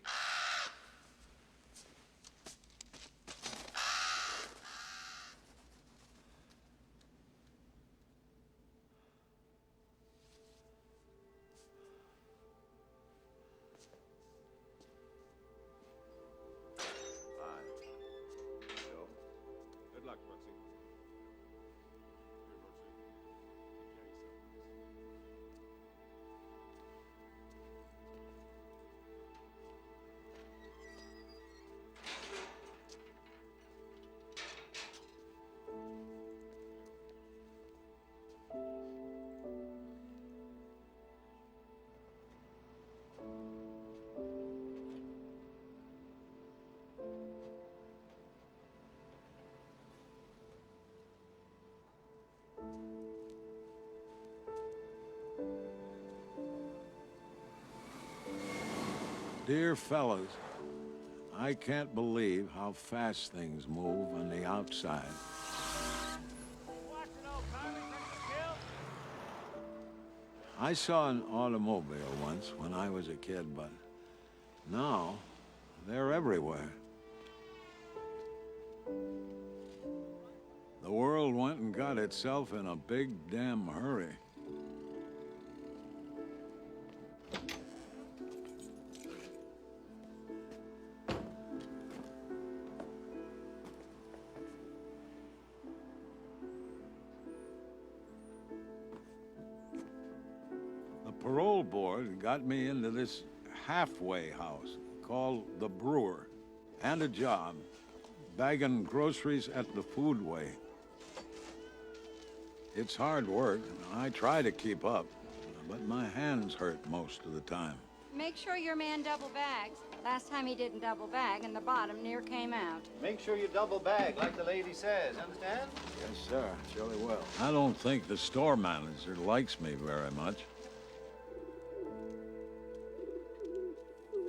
Good luck, Brooksy. Dear fellas, I can't believe how fast things move on the outside. I saw an automobile once when I was a kid, but now they're everywhere. The world went and got itself in a big damn hurry. The parole board got me into this halfway house called the Brewer, and a job bagging groceries at the foodway. It's hard work. I try to keep up, but my hands hurt most of the time. Make sure your man double bags. Last time he didn't double bag, and the bottom near came out. Make sure you double bag, like the lady says. Understand? Yes, sir. Jolly well. I don't think the store manager likes me very much.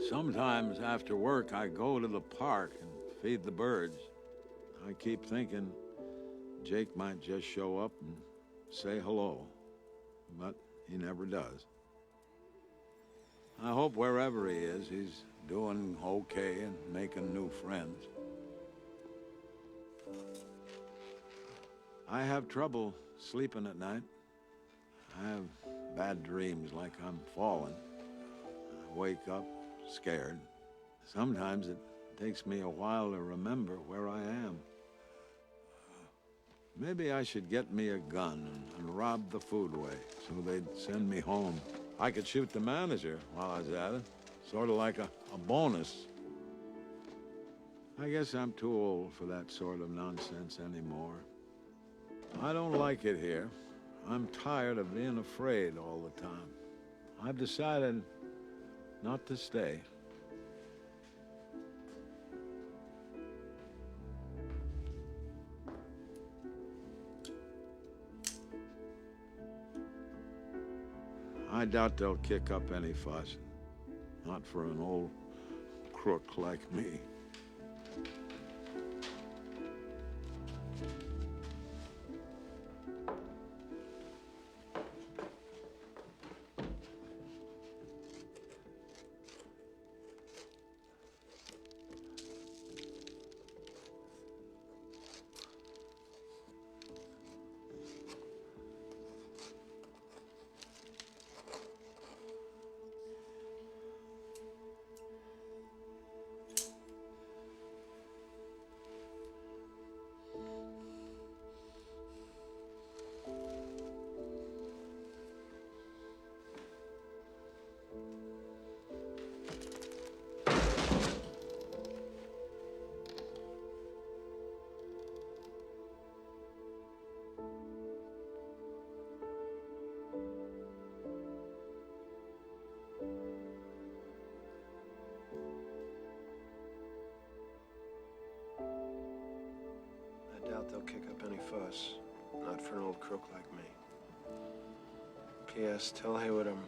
Sometimes after work, I go to the park and feed the birds. I keep thinking Jake might just show up and say hello, but he never does. I hope wherever he is, he's doing okay and making new friends. I have trouble sleeping at night. I have bad dreams like I'm falling. I wake up scared. Sometimes it takes me a while to remember where I am. Maybe I should get me a gun and rob the foodway so they'd send me home. I could shoot the manager while I was at it, sort of like a bonus. I guess I'm too old for that sort of nonsense anymore. I don't like it here. I'm tired of being afraid all the time. I've decided not to stay. I doubt they'll kick up any fuss. Not for an old crook like me. I doubt they'll kick up any fuss. Not for an old crook like me. P.S. Tell Haywood I'm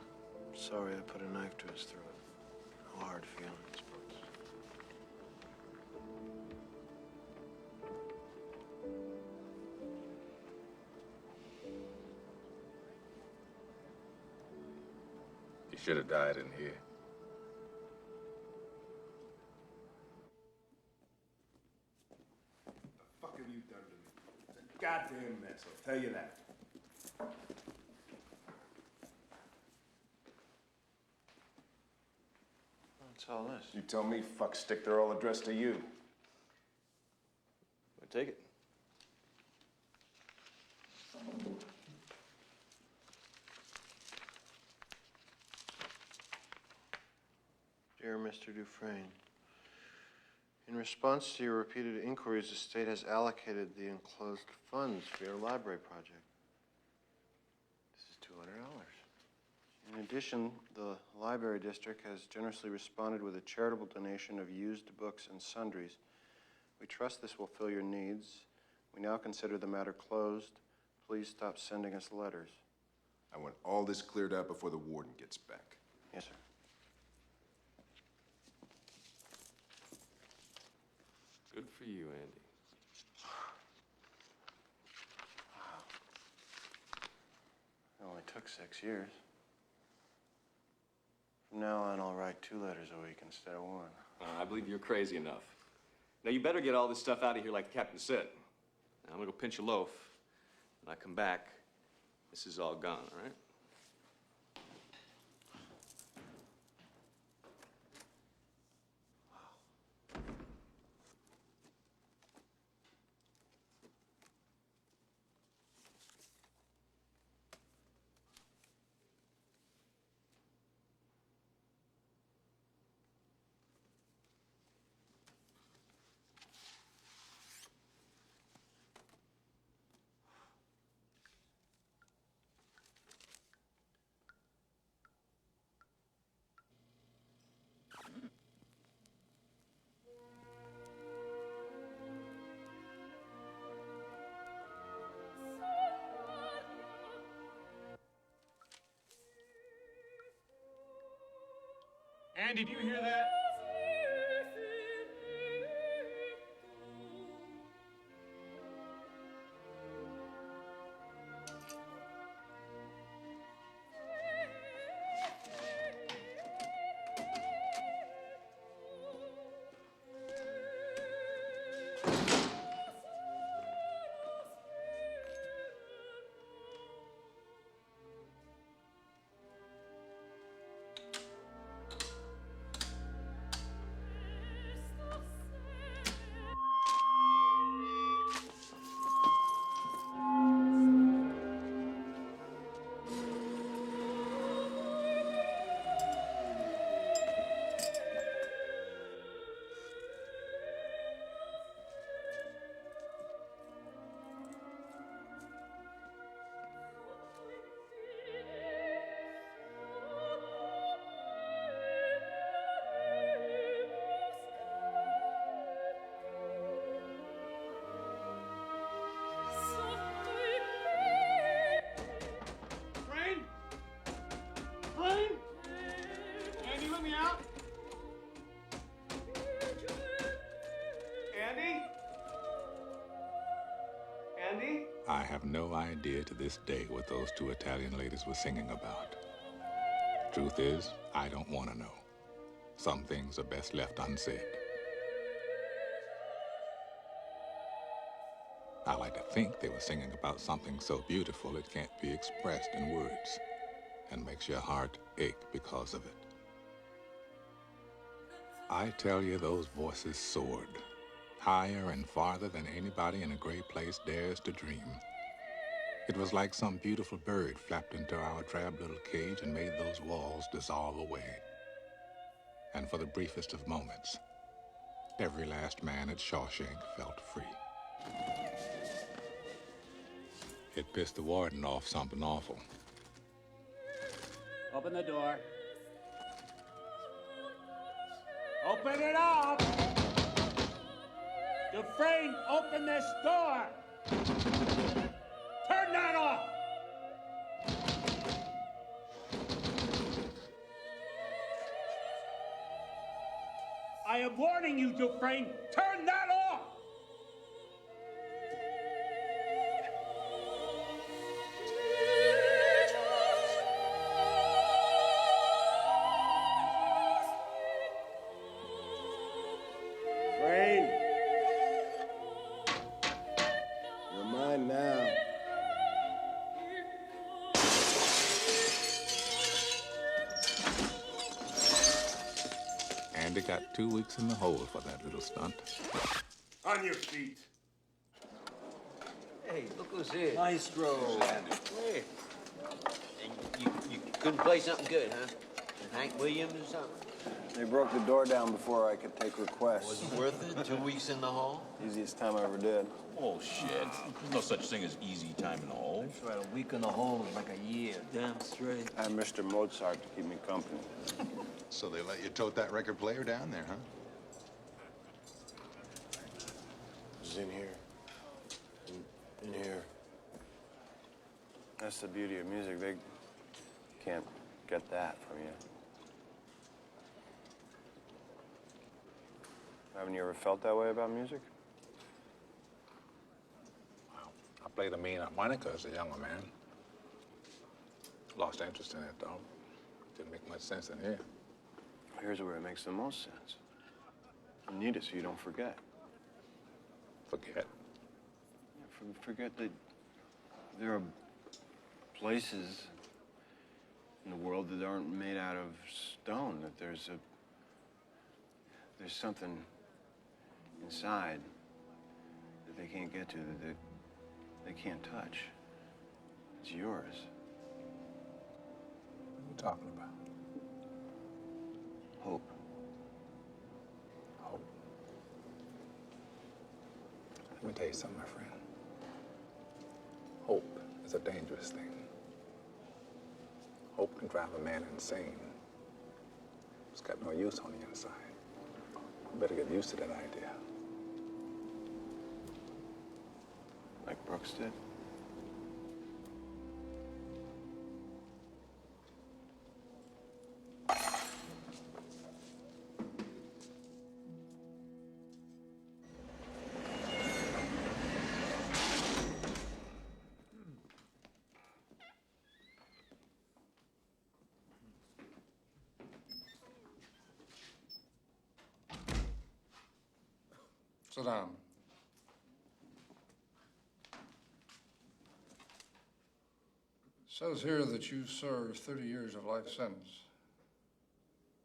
sorry I put a knife to his throat. No hard feelings, folks. You should have died in here. What the fuck have you done to me? It's a goddamn mess, I'll tell you that. What's all this? You tell me, fuckstick, they're all addressed to you. Well, take it. Dear Mr. Dufresne, in response to your repeated inquiries, the state has allocated the enclosed funds for your library project. This is $200. In addition, the library district has generously responded with a charitable donation of used books and sundries. We trust this will fill your needs. We now consider the matter closed. Please stop sending us letters. I want all this cleared out before the warden gets back. Yes, sir. for you, Andy. Wow. It only took 6 years. From now on, I'll write 2 letters a week instead of 1. I believe you're crazy enough. Now, you better get all this stuff out of here like the captain said. Now, I'm gonna go pinch a loaf. When I come back, this is all gone, all right? Andy, do you hear that? Andy, let me out. Andy? Andy? I have no idea to this day what those 2 Italian ladies were singing about. Truth is, I don't want to know. Some things are best left unsaid. I like to think they were singing about something so beautiful it can't be expressed in words, and makes your heart ache because of it. I tell you, those voices soared, higher and farther than anybody in a gray place dares to dream. It was like some beautiful bird flapped into our drab little cage and made those walls dissolve away. And for the briefest of moments, every last man at Shawshank felt free. It pissed the warden off something awful. Open the door. Open it up! Dufresne, open this door! Turn that off! I am warning you, Dufresne, turn that off! Rain. You're mine now. Andy got 2 weeks in the hole for that little stunt. On your feet. Hey, look who's here. Maestro. Hey. And you couldn't play something good, huh? Hank Williams or something? They broke the door down before I could take requests. Was it worth it? 2 weeks in the hall? Easiest time I ever did. Oh, shit. There's no such thing as easy time in the hole. That's right, a week in the hole is like a year. Damn straight. I had Mr. Mozart to keep me company. So they let you tote that record player down there, huh? It was in here. In here. That's the beauty of music. They can't get that from you. Haven't you ever felt that way about music? played a mean harmonica as a younger man. Lost interest in it, though. Didn't make much sense in here. Here's where it makes the most sense. You need it so you don't forget. Forget? Forget that there are places in the world that aren't made out of stone, that there's something inside that they can't get to, that they can't touch. It's yours. What are you talking about? Hope. Hope. Let me tell you something, my friend. Hope is a dangerous thing. Hope can drive a man insane. It's got no use on the inside. You better get used to that idea. Like Brooks did? Sit down. Says here that you served 30 years of life sentence.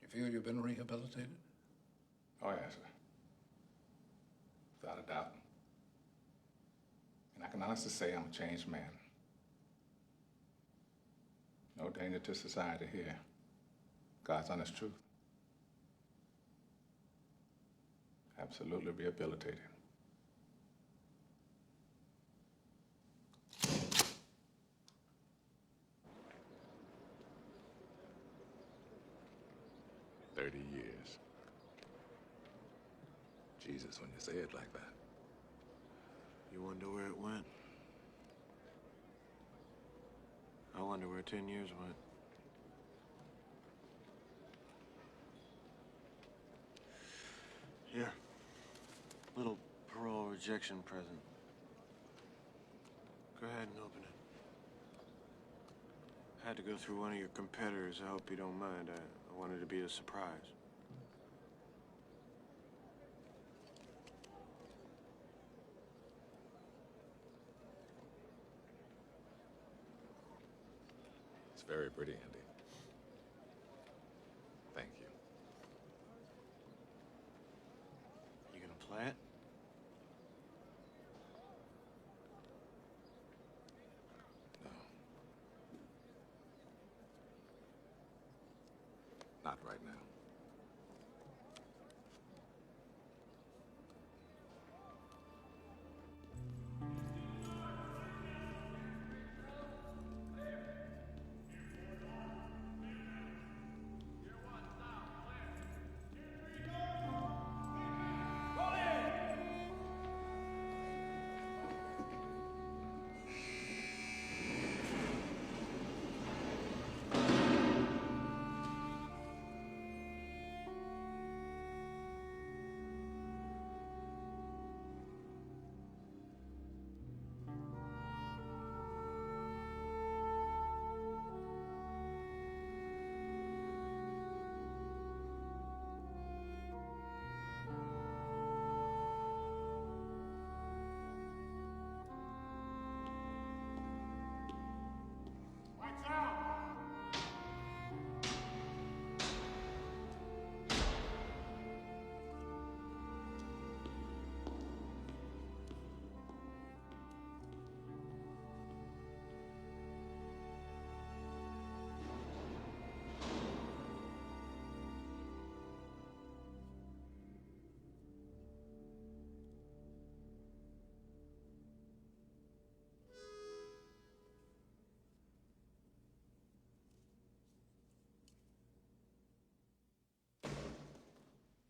You feel you've been rehabilitated? Oh, yes, sir. Without a doubt. And I can honestly say I'm a changed man. No danger to society here. God's honest truth. Absolutely rehabilitated. $30 years. Jesus, when you say it like that. You wonder where it went? I wonder where 10 years went. Here. Little parole rejection present. Go ahead and open it. I had to go through one of your competitors. I hope you don't mind. I wanted to be a surprise. It's very pretty, Andy. Thank you. You gonna play it? Not right now.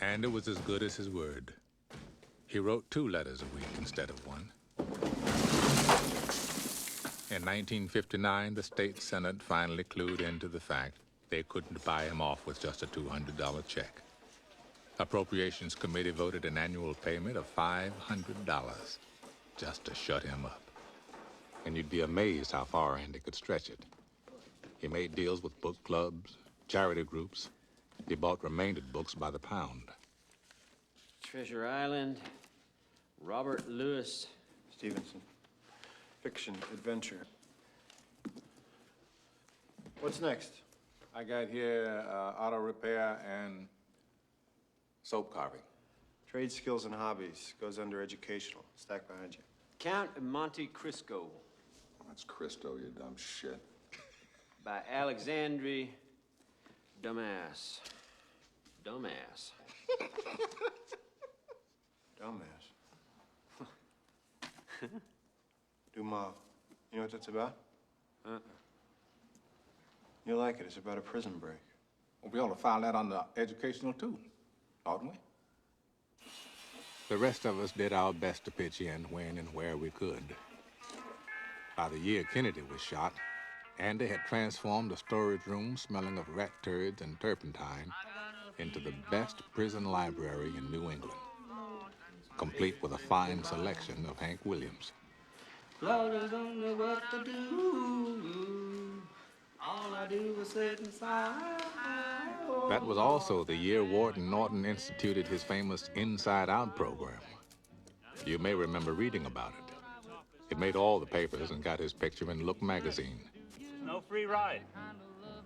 And it was as good as his word. He wrote 2 letters a week instead of 1. In 1959, the state Senate finally clued into the fact they couldn't buy him off with just a $200 check. Appropriations Committee voted an annual payment of $500 just to shut him up. and you'd be amazed how far Andy could stretch it. He made deals with book clubs, charity groups. He bought remaindered books by the pound. Treasure Island, Robert Louis Stevenson. Fiction, adventure. What's next? I got here auto repair and soap carving. Trade skills and hobbies. Goes under educational. Stack behind you. Count of Monte Cristo That's Cristo, you dumb shit. by Alexandre Dumas. Dumbass. Dumbass. Dumas. You know what that's about? You'll like it. It's about a prison break. Well, we ought to file that under educational, too, oughtn't we? The rest of us did our best to pitch in when and where we could. By the year Kennedy was shot, Andy had transformed a storage room smelling of rat turds and turpentine into the best prison library in New England, complete with a fine selection of Hank Williams. Lord, don't know what to do. All I do is sit inside. That was also the year Warden Norton instituted his famous Inside Out program. You may remember reading about it. It made all the papers and got his picture in Look magazine. No free ride,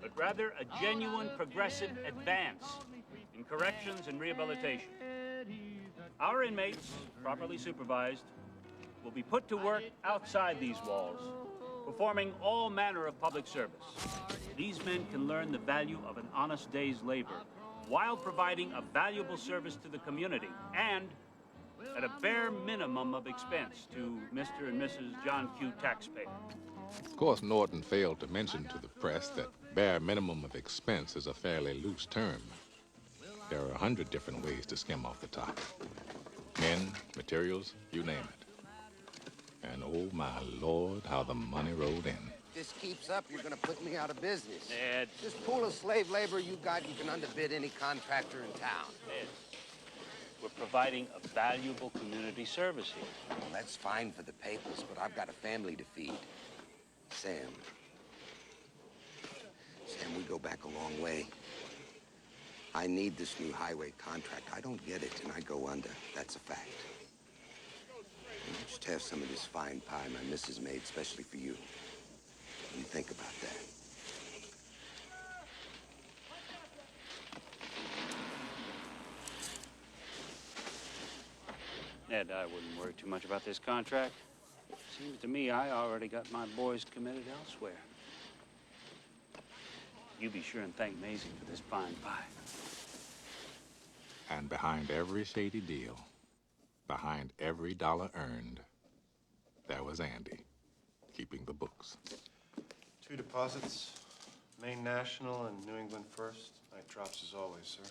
but rather a genuine progressive advance in corrections and rehabilitation. Our inmates, properly supervised, will be put to work outside these walls, performing all manner of public service. These men can learn the value of an honest day's labor while providing a valuable service to the community and at a bare minimum of expense to Mr. and Mrs. John Q. taxpayer. Of course, Norton failed to mention to the press that bare minimum of expense is a fairly loose term. There are 100 different ways to skim off the top. Men, materials, you name it. And oh my Lord, how the money rolled in. This keeps up, you're gonna put me out of business. Ed. This pool of slave labor you got, you can underbid any contractor in town. Ed, we're providing a valuable community service here. Well, that's fine for the papers, but I've got a family to feed. Sam, we go back a long way. I need this new highway contract. I don't get it, and I go under. That's a fact. Just have some of this fine pie my missus made especially for you. You think about that. Ed, I wouldn't worry too much about this contract. Seems to me I already got my boys committed elsewhere. You be sure and thank Maisie for this fine pie. And behind every shady deal, behind every dollar earned, there was Andy, keeping the books. 2 deposits, Maine National and New England First. Night drops as always, sir.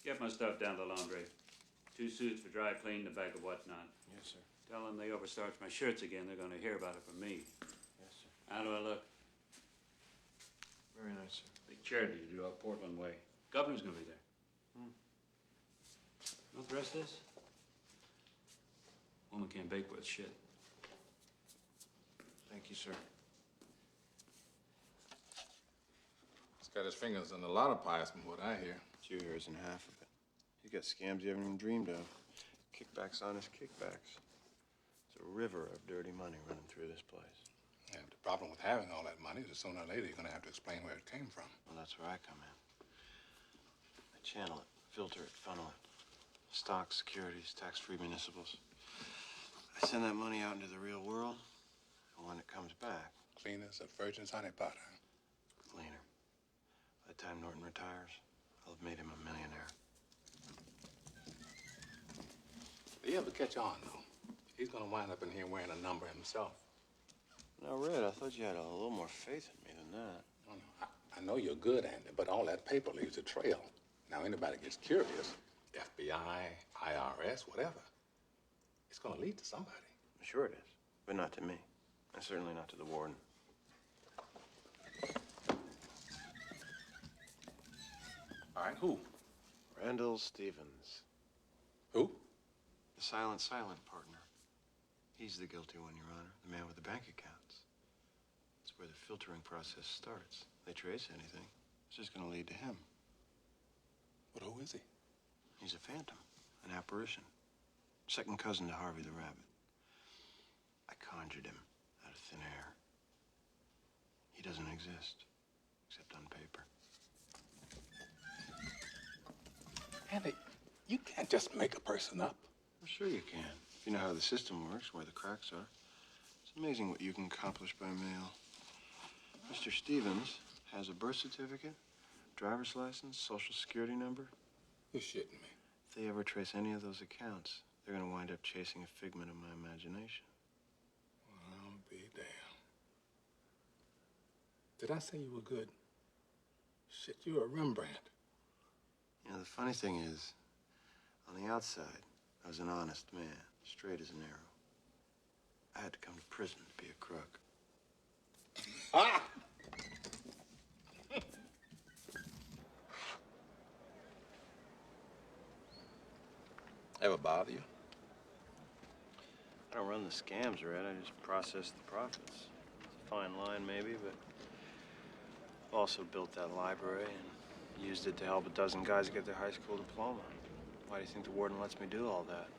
Get my stuff down to the laundry. 2 suits for dry clean, a bag of whatnot. Yes, sir. Tell them they overstarched my shirts again. They're going to hear about it from me. Yes, sir. How do I look? Very nice, sir. Big charity to do out Portland way. Governor's going to be there. Want the rest of this? Woman can't bake with shit. Thank you, sir. He's got his fingers in a lot of pies from what I hear. What you hear isn't half of it. You got scams you haven't even dreamed of. Kickbacks on his kickbacks. It's a river of dirty money running through this place. And the problem with having all that money is sooner or later you're going to have to explain where it came from. Well, that's where I come in. I channel it, filter it, funnel it. Stocks, securities, tax-free municipals. I send that money out into the real world, and when it comes back... Clean as a virgin's honeypot, huh? Cleaner. By the time Norton retires, I'll have made him a millionaire. If he ever catch on, though, he's going to wind up in here wearing a number himself. Now, Red, I thought you had a little more faith in me than that. No, I know you're good, Andy, but all that paper leaves a trail. Now, anybody gets curious, FBI, IRS, whatever, it's gonna lead to somebody. Sure it is, but not to me. And certainly not to the warden. All right, who? Randall Stevens. Who? The silent partner. He's the guilty one, Your Honor. The man with the bank accounts. It's where the filtering process starts. They trace anything, it's just gonna lead to him. But who is he? He's a phantom, an apparition. Second cousin to Harvey the Rabbit. I conjured him out of thin air. He doesn't exist, except on paper. Andy, you can't just make a person up. Well, sure you can, if you know how the system works, where the cracks are. It's amazing what you can accomplish by mail. Mr. Stevens has a birth certificate, driver's license, social security number. You're shitting me. If they ever trace any of those accounts, they're gonna wind up chasing a figment of my imagination. I'll be damned. Did I say you were good? Shit, you're a Rembrandt. You know, the funny thing is, on the outside, I was an honest man, straight as an arrow. I had to come to prison to be a crook. Ah! Ever bother you? I don't run the scams, Red. I just process the profits. It's a fine line, maybe, but I've also built that library and used it to help a dozen guys get their high school diploma. Why do you think the warden lets me do all that?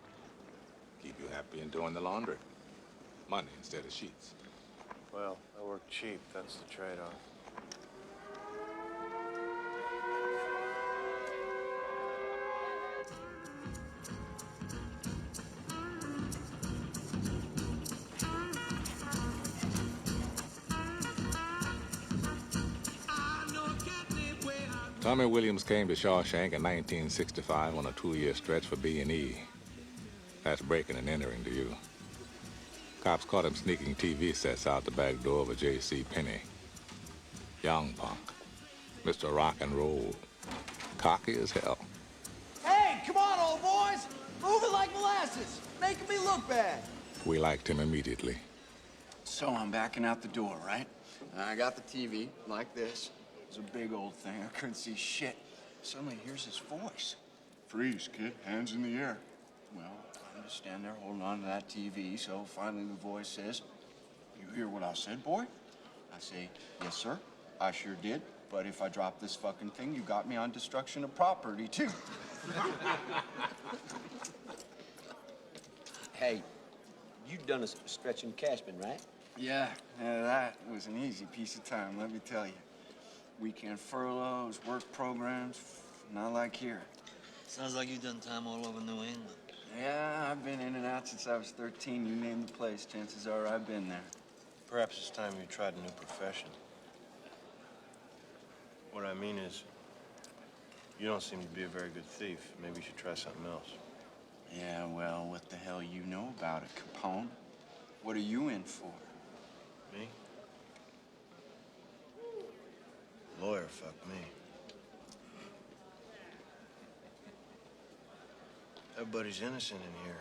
Keep you happy and doing the laundry. Money instead of sheets. Well, I work cheap. That's the trade-off. Tommy Williams came to Shawshank in 1965 on a 2-year stretch for B&E. That's breaking and entering to you. Cops caught him sneaking TV sets out the back door of a J.C. Penney. Young punk. Mr. Rock and Roll. Cocky as hell. Hey, come on, old boys! Move it like molasses! Making me look bad! We liked him immediately. So I'm backing out the door, right? And I got the TV like this. It was a big old thing. I couldn't see shit. Suddenly, here's his voice. Freeze, kid. Hands in the air. Well, I'm just standing there holding on to that TV, so finally the voice says, "You hear what I said, boy?" I say, "Yes, sir. I sure did. But if I drop this fucking thing, you got me on destruction of property, too." Hey, you've done a stretch in Cashman, right? Yeah, that was an easy piece of time, let me tell you. Weekend furloughs, work programs, not like here. Sounds like you've done time all over New England. Yeah, I've been in and out since I was 13. You name the place, chances are I've been there. Perhaps it's time you tried a new profession. What I mean is, you don't seem to be a very good thief. Maybe you should try something else. Yeah, well, what the hell you know about it, Capone? What are you in for? Me? Lawyer, fuck me. Everybody's innocent in here.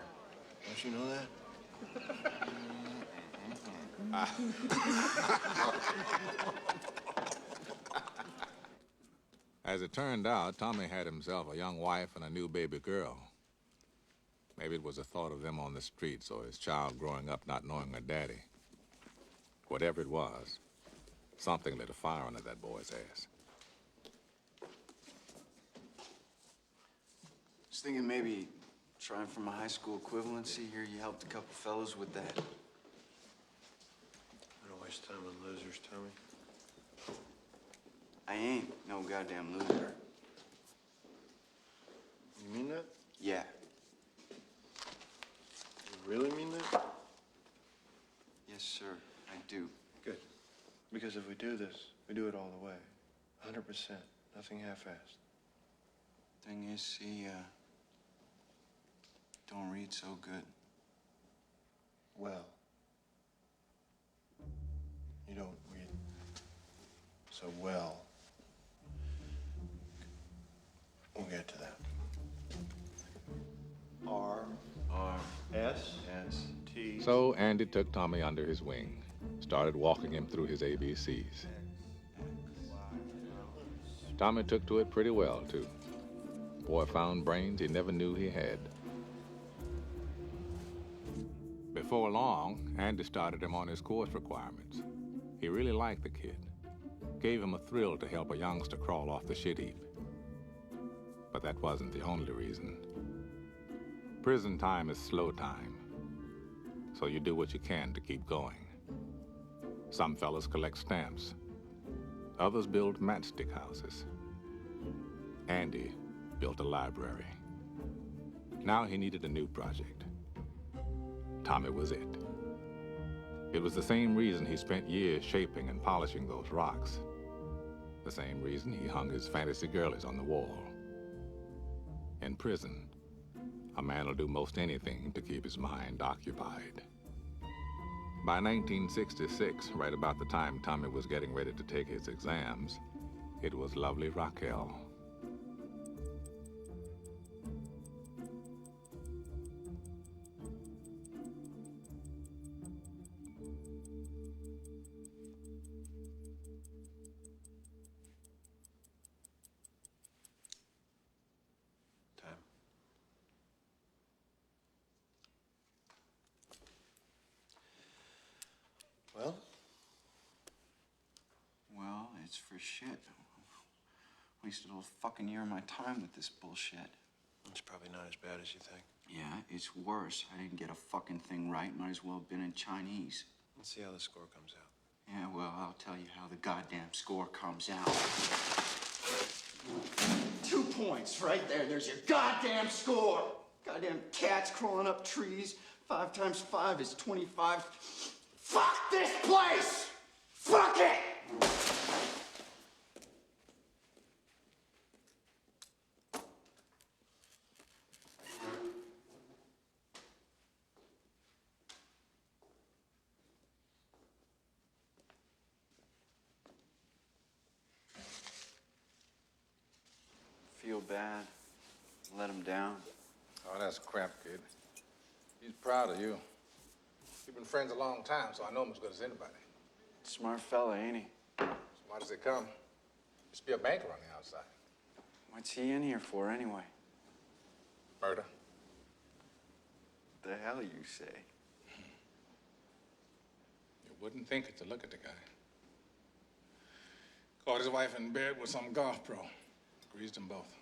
Don't you know that? As it turned out, Tommy had himself a young wife and a new baby girl. Maybe it was the thought of them on the streets or his child growing up not knowing her daddy. Whatever it was, something lit a fire under that boy's ass. Just thinking maybe trying for my high school equivalency. Here you helped a couple fellows with that. I don't waste time on losers, Tommy. I ain't no goddamn loser. You mean that? Yeah. You really mean that? Yes, sir, I do. Good. Because if we do this, we do it all the way. 100%. Nothing half-assed. Thing is, see, don't read so good. Well. You don't read so well. We'll get to that. R S T. So Andy took Tommy under his wing, started walking him through his ABCs. Tommy took to it pretty well, too. Boy found brains he never knew he had. Before long, Andy started him on his course requirements. He really liked the kid. Gave him a thrill to help a youngster crawl off the shit heap. But that wasn't the only reason. Prison time is slow time. So you do what you can to keep going. Some fellas collect stamps. Others build matchstick houses. Andy built a library. Now he needed a new project. Tommy was it. It was the same reason he spent years shaping and polishing those rocks. The same reason he hung his fantasy girlies on the wall. In prison, a man will do most anything to keep his mind occupied. By 1966, right about the time Tommy was getting ready to take his exams, it was lovely Raquel. Well? Well, it's for shit. Wasted a whole fucking year of my time with this bullshit. It's probably not as bad as you think. Yeah, it's worse. I didn't get a fucking thing right. Might as well have been in Chinese. Let's see how the score comes out. Yeah, well, I'll tell you how the goddamn score comes out. 2 points right there. There's your goddamn score. Goddamn cats crawling up trees. 5 times 5 is 25. Fuck this place! Fuck it! Feel bad. Let him down. Oh, that's crap, kid. He's proud of you. We've been friends a long time, so I know him as good as anybody. Smart fella, ain't he? Smart as they come. Used to be a banker on the outside. What's he in here for, anyway? Murder. The hell you say? You wouldn't think it to look at the guy. Caught his wife in bed with some golf pro. Greased them both.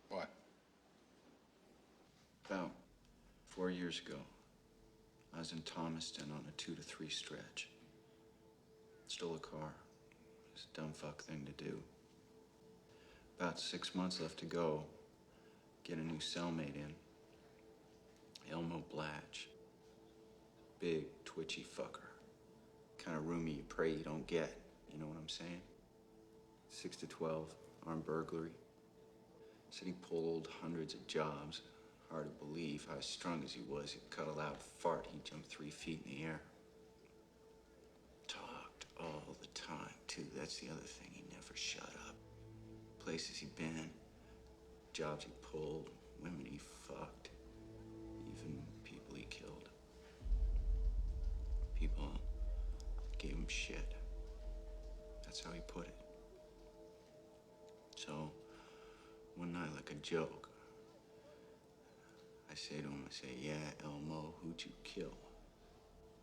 What? About 4 years ago, I was in Thomaston on a 2 to 3 stretch. Stole a car. It was a dumb fuck thing to do. About 6 months left to go. Get a new cellmate in. Elmo Blatch. Big, twitchy fucker. Kind of roomy you pray you don't get. You know what I'm saying? 6 to 12, armed burglary. Said he pulled hundreds of jobs. Hard to believe how strung as he was. He'd cut a loud fart. He'd jump 3 feet in the air. Talked all the time, too. That's the other thing. He never shut up. Places he'd been, jobs he pulled, women he fucked, even people he killed. People gave him shit. That's how he put it. So, one night, like a joke, I say to him, yeah, Elmo, who'd you kill?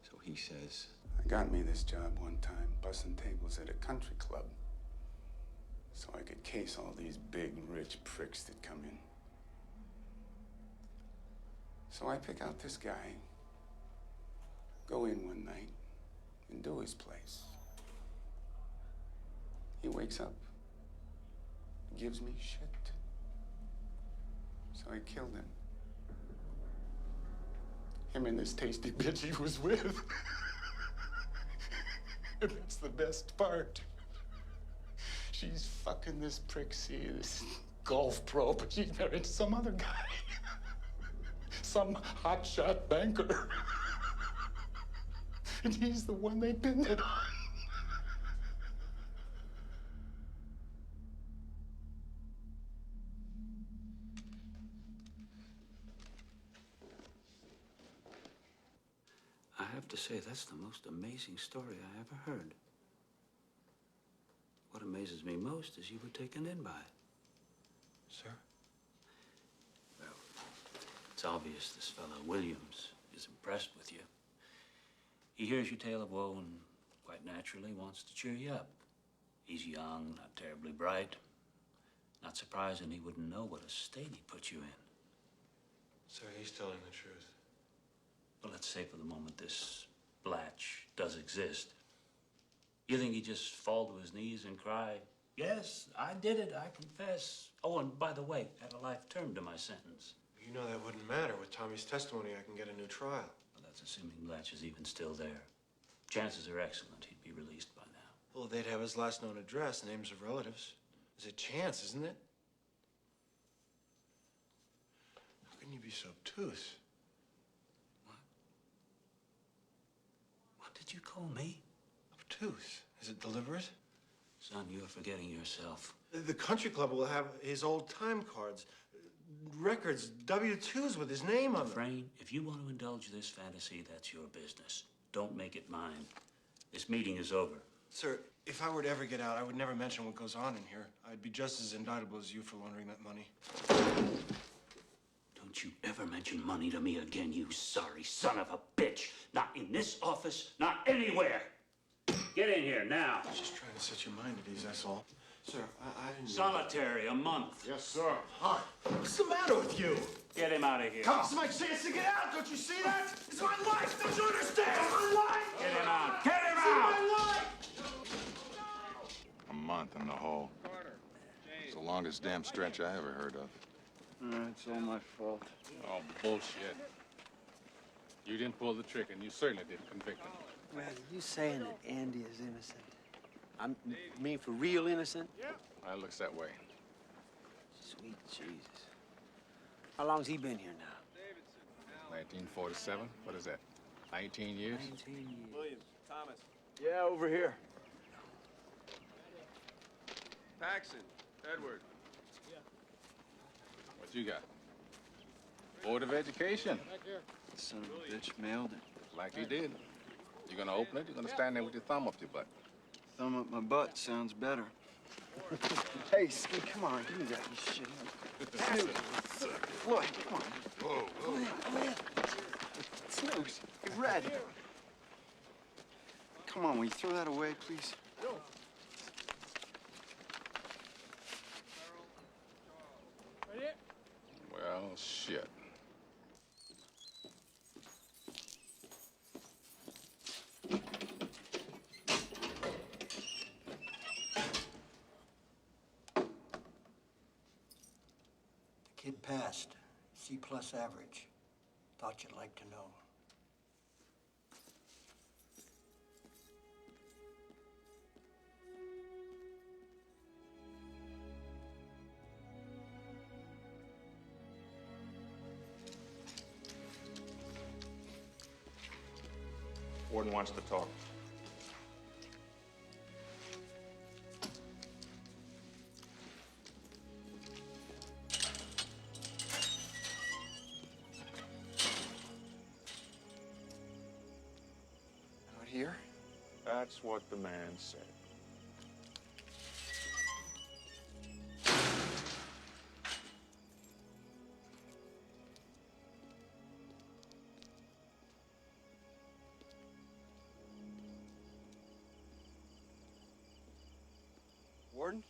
So he says, I got me this job one time, bussing tables at a country club. So I could case all these big, rich pricks that come in. So I pick out this guy, go in one night, and do his place. He wakes up, gives me shit. So I killed him. Him and this tasty bitch he was with. And that's the best part. She's fucking this prick, see, this golf pro, but she's married to some other guy. Some hotshot banker. And he's the one they pinned it on. I have to say, that's the most amazing story I ever heard. What amazes me most is you were taken in by it. Sir? Well, it's obvious this fellow Williams is impressed with you. He hears your tale of woe and quite naturally wants to cheer you up. He's young, not terribly bright. Not surprising he wouldn't know what a state he put you in. Sir, he's telling the truth. But let's say for the moment this Blatch does exist. You think he'd just fall to his knees and cry, "Yes, I did it, I confess. Oh, and by the way, add a life term to my sentence." You know that wouldn't matter. With Tommy's testimony, I can get a new trial. Well, that's assuming Blatch is even still there. Chances are excellent he'd be released by now. Well, they'd have his last known address, names of relatives. There's a chance, isn't it? How can you be so obtuse? What did you call me? Obtuse? Is it deliberate? Son, you're forgetting yourself. The country club will have his old time cards, records, W-2s with his name on them. Frain, if you want to indulge this fantasy, that's your business. Don't make it mine. This meeting is over. Sir, if I were to ever get out, I would never mention what goes on in here. I'd be just as indictable as you for laundering that money. Don't you ever mention money to me again, you sorry son of a bitch. Not in this office, not anywhere. Get in here now. Just trying to set your mind at ease, that's all. Sir, I didn't... Solitary, a month. Yes, sir. Hi. What's the matter with you? Get him out of here. Come on, it's my chance to get out. Don't you see that? It's my life. Don't you understand? It's my life. Get him out. Get him It's out. my life. A month in the hole. It's the longest damn stretch I ever heard of. It's all my fault. Oh, bullshit. You didn't pull the trigger, and you certainly didn't convict him. Well, you saying that Andy is innocent? I mean, for real innocent? Well, it looks that way. Sweet Jesus. How long's he been here now? 1947? What is that? 19 years? 19 years. Williams, Thomas. Yeah, over here. Paxson, Edward. What you got? Board of Education. Son of a bitch mailed it. Like he did. You gonna open it? You're gonna stand there with your thumb up your butt. Thumb up my butt sounds better. Hey, Ski, come on, give me that shit. Look, come on. Whoa, whoa. Go ahead. Snooze, get red. Come on, will you throw that away, please? Well, shit. The kid passed. C+ average. Thought you'd like to know. Warden wants to talk. Out here? That's what the man said. Warden?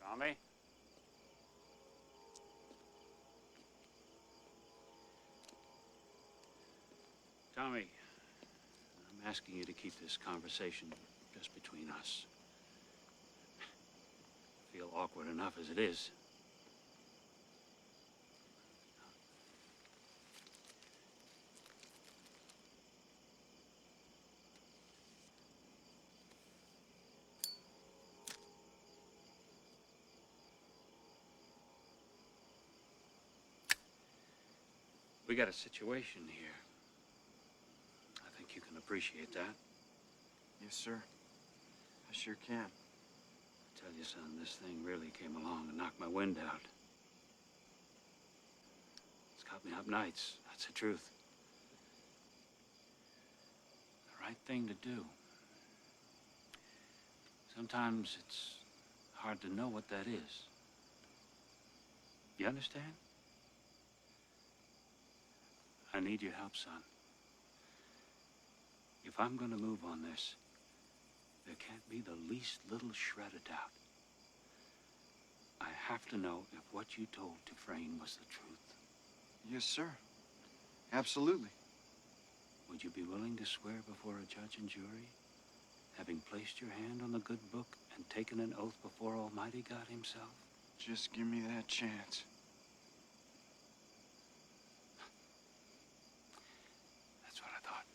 Tommy? Tommy, I'm asking you to keep this conversation just between us. I feel awkward enough as it is. We got a situation here. I think you can appreciate that. Yes, sir. I sure can. I tell you, son, this thing really came along and knocked my wind out. It's got me up nights. That's the truth. The right thing to do. Sometimes it's hard to know what that is. You understand? I need your help, son. If I'm gonna move on this, there can't be the least little shred of doubt. I have to know if what you told Dufresne was the truth. Yes, sir. Absolutely. Would you be willing to swear before a judge and jury, having placed your hand on the good book and taken an oath before Almighty God himself? Just give me that chance. That's what I thought.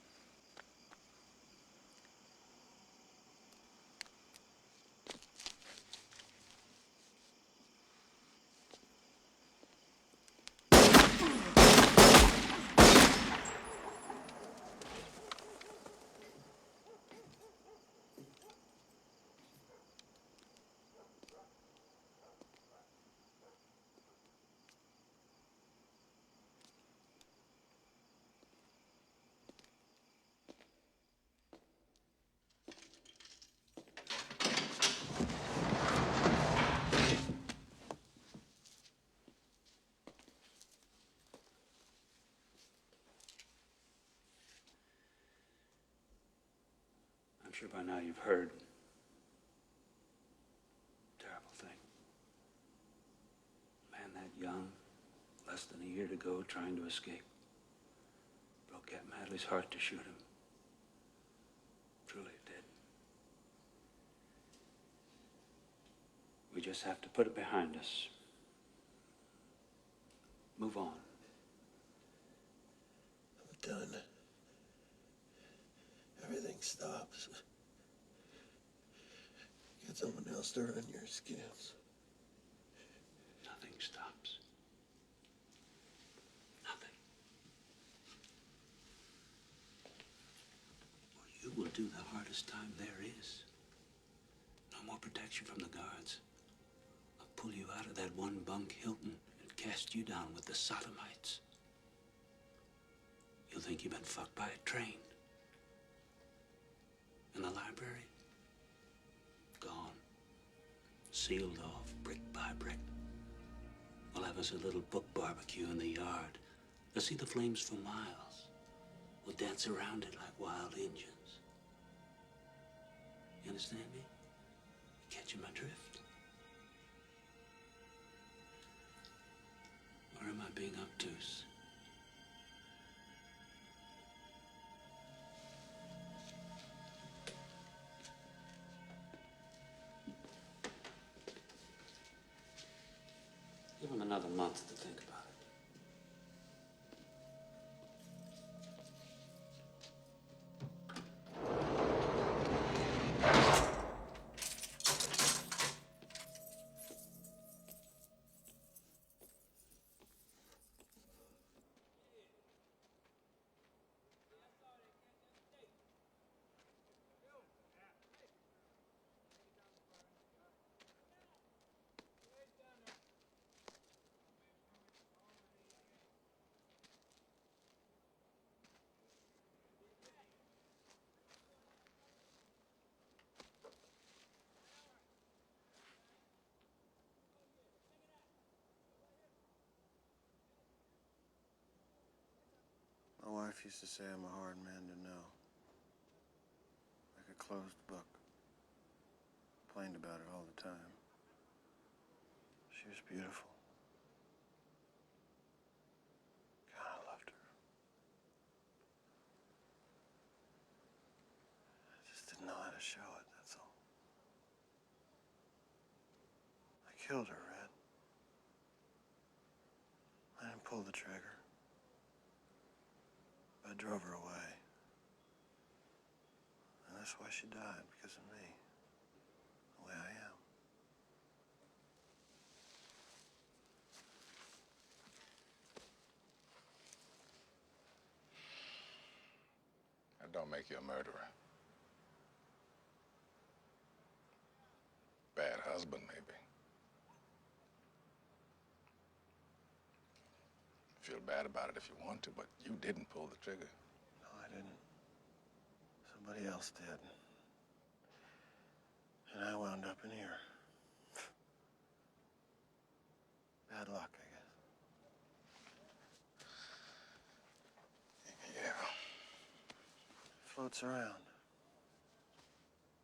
I'm sure by now you've heard. Terrible thing. A man that young, less than a year to go, trying to escape. Broke Captain Hadley's heart to shoot him. Truly it did. We just have to put it behind us. Move on. I'm done. Everything stops. Get someone else to run your scams. Nothing stops. Nothing. Or you will do the hardest time there is. No more protection from the guards. I'll pull you out of that one bunk Hilton and cast you down with the sodomites. You'll think you've been fucked by a train. And the library? Gone. Sealed off, brick by brick. We'll have us a little book barbecue in the yard. They'll see the flames for miles. We'll dance around it like wild Indians. You understand me? Catching my drift? Or am I being obtuse? Give him another month to think about it. My wife used to say I'm a hard man to know. Like a closed book. Complained about it all the time. She was beautiful. God, I loved her. I just didn't know how to show it, that's all. I killed her, Red. I didn't pull the trigger. I drove her away. And that's why she died, because of me. The way I am. don't make you a murderer. Bad husband, maybe. Feel bad about it if you want to, but you didn't pull the trigger. No, I didn't. Somebody else did. And I wound up in here. Bad luck, I guess. Yeah. Floats around.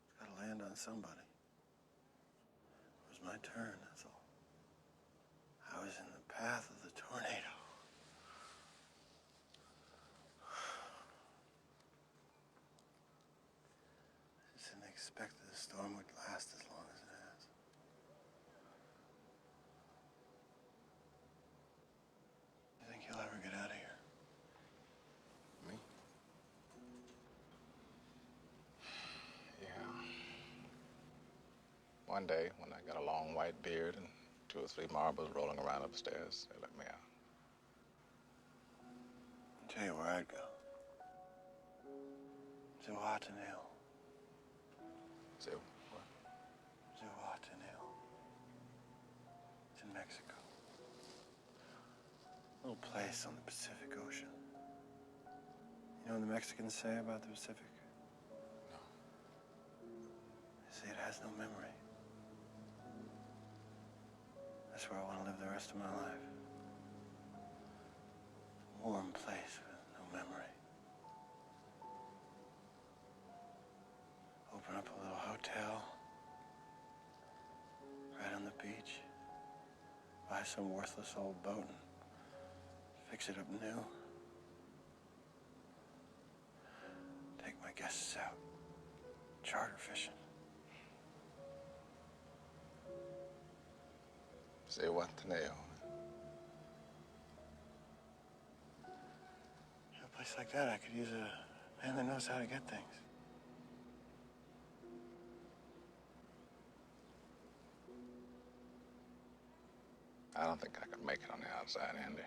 It's gotta land on somebody. It was my turn, that's all. I was in the path of the tornado. I just didn't expect that the storm would last as long as it has. You think you'll ever get out of here? Me? Yeah. One day, when I got a long white beard and 2 or 3 marbles rolling around upstairs, they let me out. I'll tell you where I'd go. Zihuatanejo. What? Zihuatanejo. It's in Mexico. A little place on the Pacific Ocean. You know what the Mexicans say about the Pacific? No. They say it has no memory. That's where I want to live the rest of my life. A warm place with no memory. Open up a little hotel right on the beach. Buy some worthless old boat and fix it up new. Take my guests out. Charter fishing. Zihuatanejo. In a place like that, I could use a man that knows how to get things. I don't think I could make it on the outside, Andy.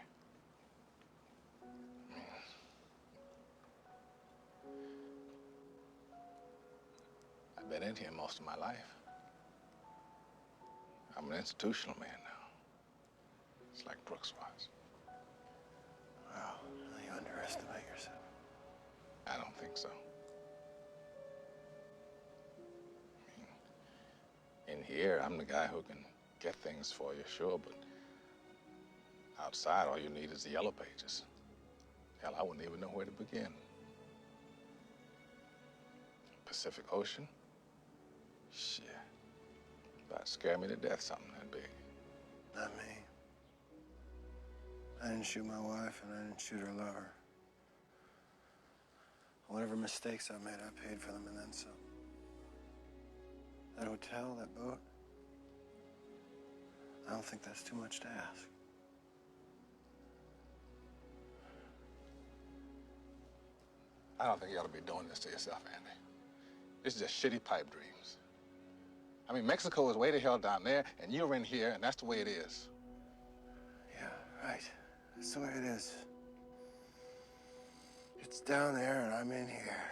I've been in here most of my life. I'm an institutional man now. It's like Brooks was. Wow, you underestimate yourself. I don't think so. In here, I'm the guy who can get things for you, sure, but outside, all you need is the yellow pages. Hell, I wouldn't even know where to begin. Pacific Ocean? Shit. That'd scare me to death, something that big. Not me. I didn't shoot my wife, and I didn't shoot her lover. Whatever mistakes I made, I paid for them and then some. That hotel, that boat, I don't think that's too much to ask. I don't think you ought to be doing this to yourself, Andy. This is just shitty pipe dreams. I mean, Mexico is way the hell down there, and you're in here, and that's the way it is. Yeah, right. That's the way it is. It's down there, and I'm in here.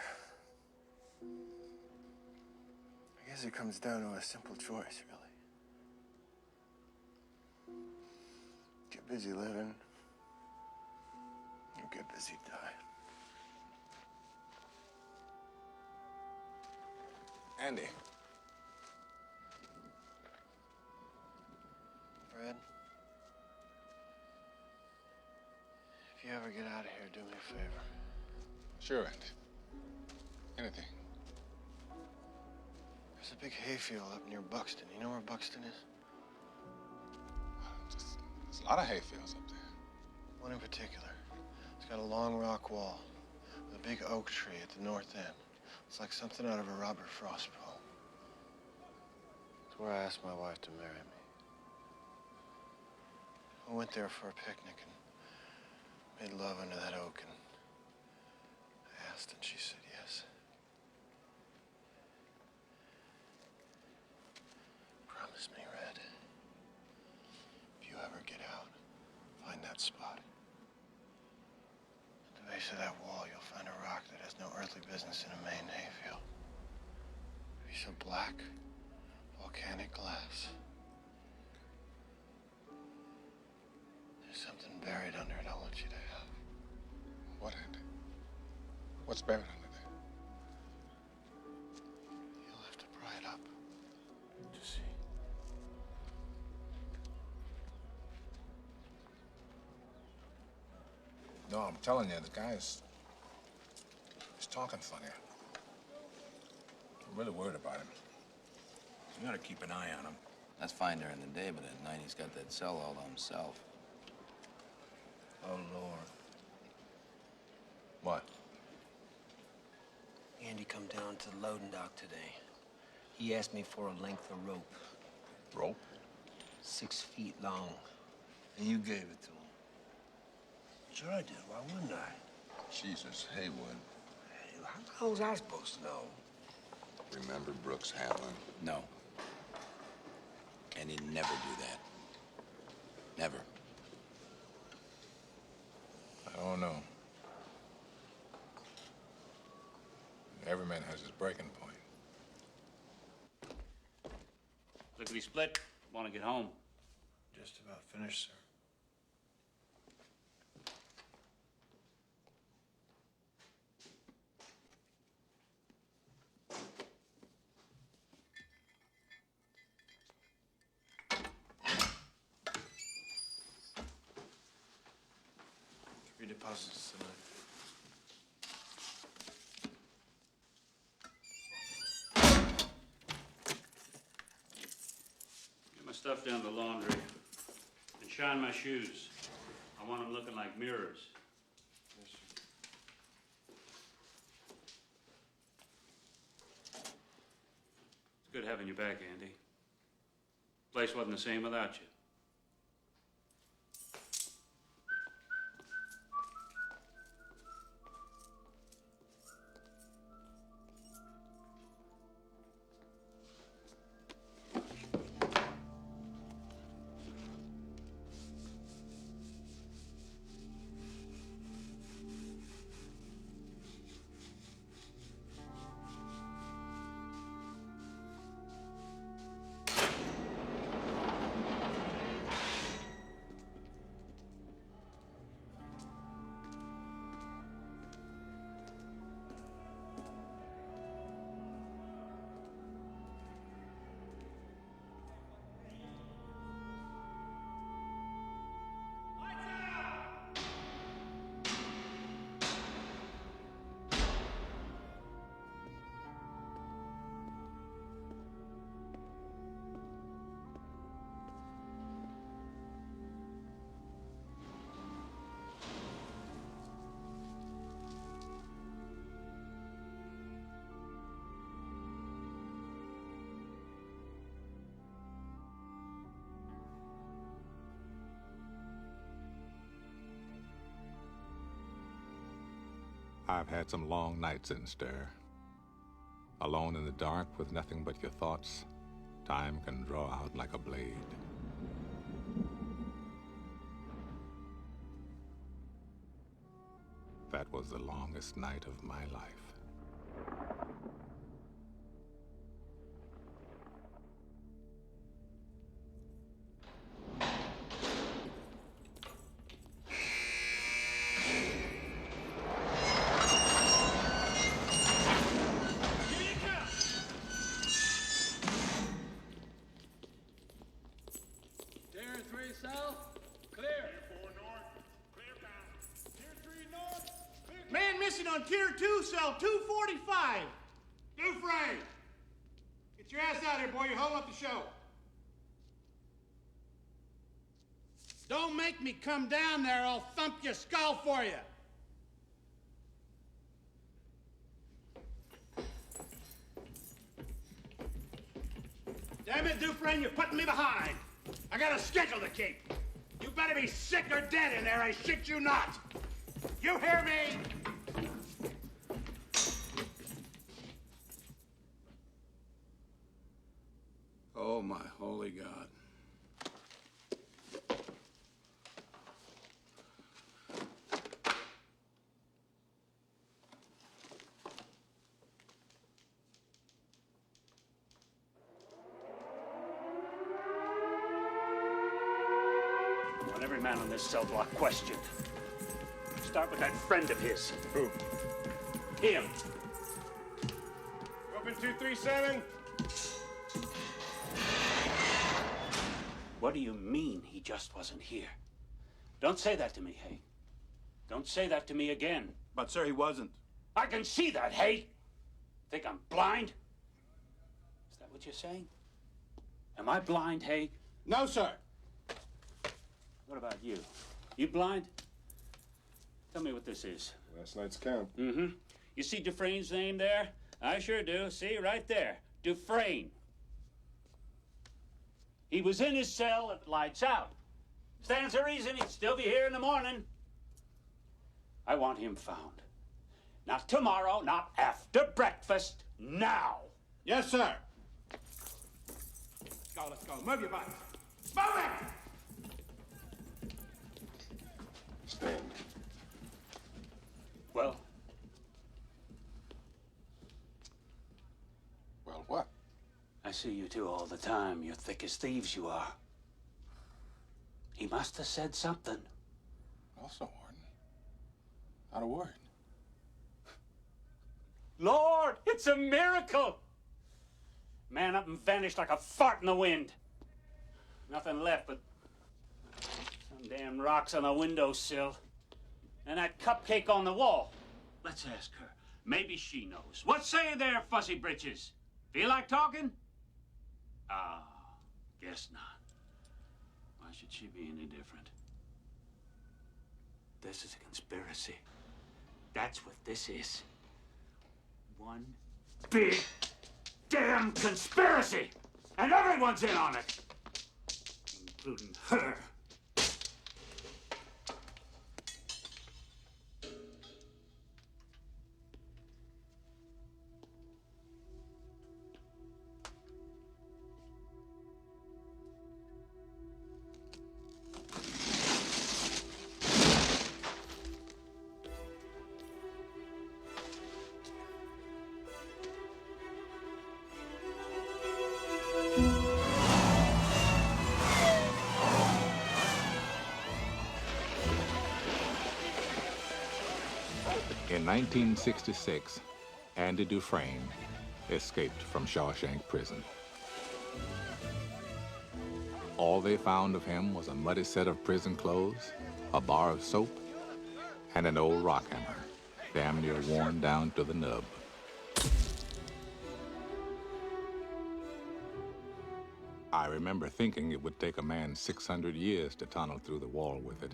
I guess it comes down to a simple choice, really. Get busy living, or get busy dying. Andy. Fred, if you ever get out of here, do me a favor. Sure, Andy. Anything. There's a big hayfield up near Buxton. You know where Buxton is? There's a lot of hayfields up there. One in particular. It's got a long rock wall with a big oak tree at the north end. It's like something out of a Robert Frost poem. It's where I asked my wife to marry me. We went there for a picnic and made love under that oak, and I asked and she said yes. Promise me, Red. If you ever get out, find that spot. At the base of that wall, you'll find a rock that has There's no earthly business in a Maine hayfield. A piece of black, volcanic glass. There's something buried under it I want you to have. What, Andy? What's buried under there? You'll have to pry it up to see. No, I'm telling you, the guy's talking funny. I'm really worried about him. You gotta keep an eye on him. That's fine during the day, but at night he's got that cell all to himself. Oh, Lord. What? Andy come down to the loading dock today. He asked me for a length of rope. Rope? 6 feet long. And you gave it to him. Sure I did. Why wouldn't I? Jesus, Haywood. Hey, how was I supposed to know? Remember Brooks Hatlin? No. And he'd never do that. Never. I don't know. Every man has his breaking point. Lickety split. Want to get home? Just about finished, sir. Three deposits tonight. Get my stuff down to the laundry. And shine my shoes. I want them looking like mirrors. Yes, sir. It's good having you back, Andy. Place wasn't the same without you. I've had some long nights in stir. Alone in the dark with nothing but your thoughts, time can draw out like a blade. That was the longest night of my life. Man missing on Tier 2, cell 245. Dufresne! Get your ass out here, boy. You're holding up the show. Don't make me come down there. I'll thump your skull for you. Damn it, Dufresne, you're putting me behind. I got a schedule to keep. You better be sick or dead in there, I shit you not. You hear me? Oh, my holy God. man on this cell block questioned. Start with that friend of his. Who? Him. Open 237. What do you mean he just wasn't here? Don't say that to me, Hay. Don't say that to me again. But, sir, he wasn't. I can see that, Hay. Think I'm blind? Is that what you're saying? Am I blind, Hay? No, sir. What about you? You blind? Tell me what this is. Last night's count. Mm-hmm. You see Dufresne's name there? I sure do. See, right there. Dufresne. He was in his cell at lights out. Stands to reason he'd still be here in the morning. I want him found. Not tomorrow, not after breakfast. Now. Yes, sir. Let's go, let's go. Move your butts. Move it! Stand. Well? Well, what? I see you two all the time. You're thick as thieves, you are. He must have said something. Also, Warden. Not a word. Lord, it's a miracle! Man up and vanished like a fart in the wind. Nothing left but some damn rocks on the windowsill. And that cupcake on the wall. Let's ask her. Maybe she knows. What say you there, Fussy Britches? Feel like talking? Ah, guess not. Why should she be any different? This is a conspiracy. That's what this is. One big damn conspiracy! And everyone's in on it! Including her. In 1966, Andy Dufresne escaped from Shawshank prison. All they found of him was a muddy set of prison clothes, a bar of soap, and an old rock hammer, damn near worn down to the nub. I remember thinking it would take a man 600 years to tunnel through the wall with it.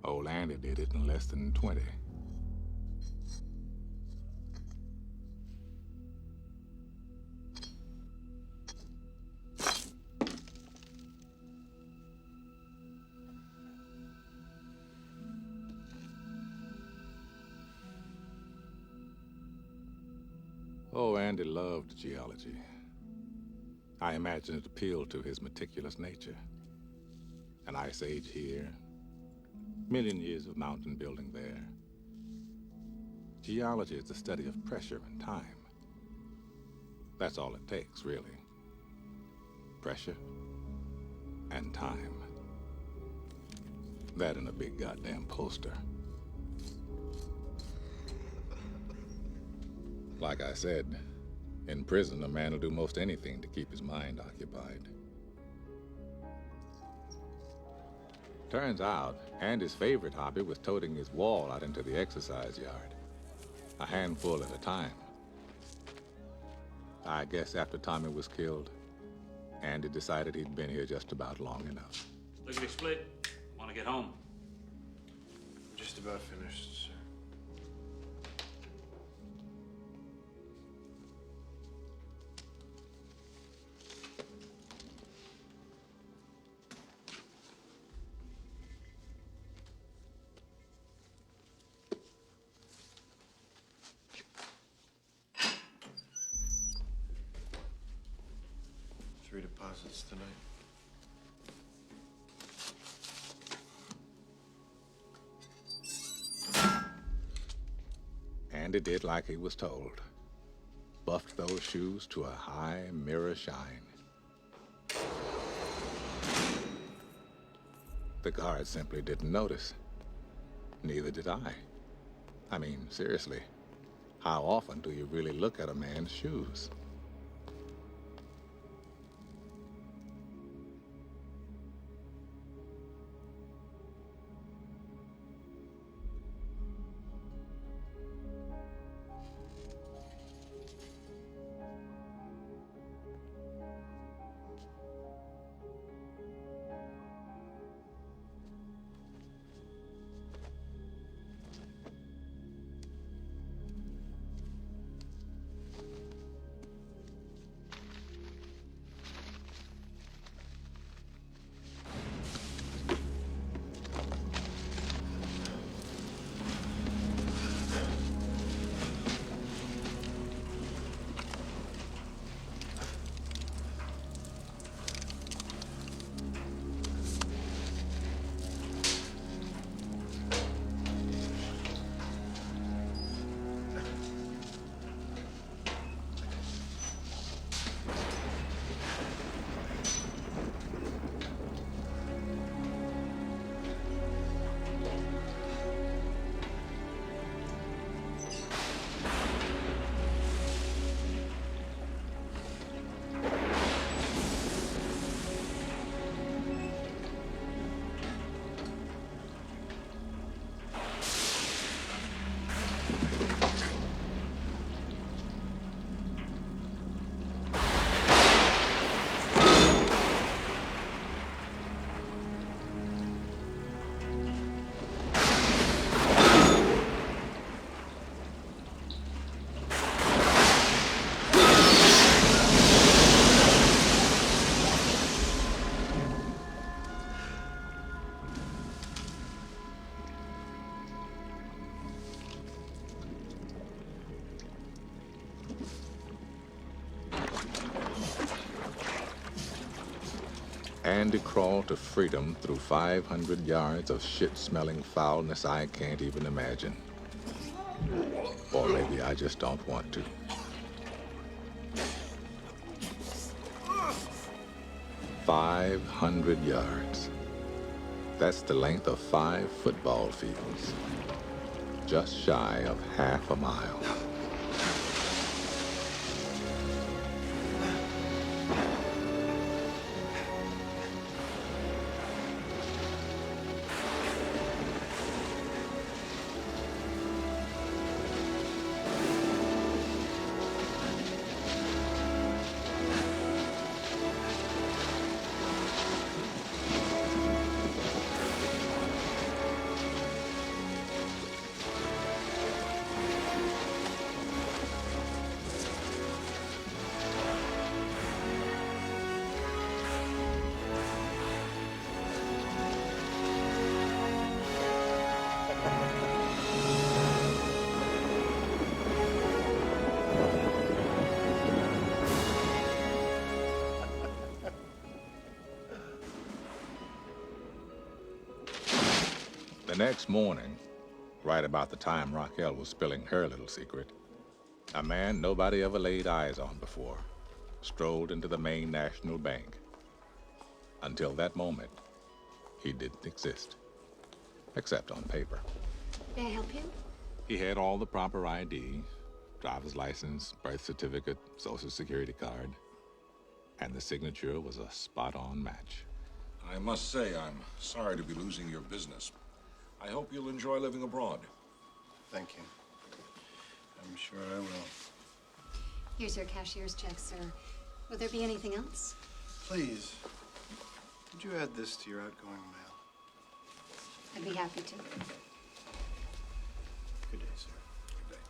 Old Andy did it in less than 20. Oh, Andy loved geology. I imagine it appealed to his meticulous nature. An ice age here, million years of mountain building there. Geology is the study of pressure and time. That's all it takes, really. Pressure and time. That and a big goddamn poster. Like I said, in prison, a man will do most anything to keep his mind occupied. Turns out, Andy's favorite hobby was toting his wall out into the exercise yard. A handful at a time. I guess after Tommy was killed, Andy decided he'd been here just about long enough. Look at me split. Want to get home? I'm just about finished, sir. Three deposits tonight. Andy did like he was told. Buffed those shoes to a high mirror shine. The guard simply didn't notice. Neither did I. I mean, seriously, how often do you really look at a man's shoes? Andy crawled to freedom through 500 yards of shit-smelling foulness I can't even imagine. Or maybe I just don't want to. "500 yards. That's the length of 5 football fields. Just shy of half a mile. The next morning, right about the time Raquel was spilling her little secret, a man nobody ever laid eyes on before strolled into the Maine National Bank. Until that moment, he didn't exist, except on paper. May I help you? He had all the proper ID, driver's license, birth certificate, social security card, and the signature was a spot-on match. I must say, I'm sorry to be losing your business. I hope you'll enjoy living abroad. Thank you. I'm sure I will. Here's your cashier's check, sir. Will there be anything else? Please, could you add this to your outgoing mail? I'd be happy to. Good day, sir. Good day.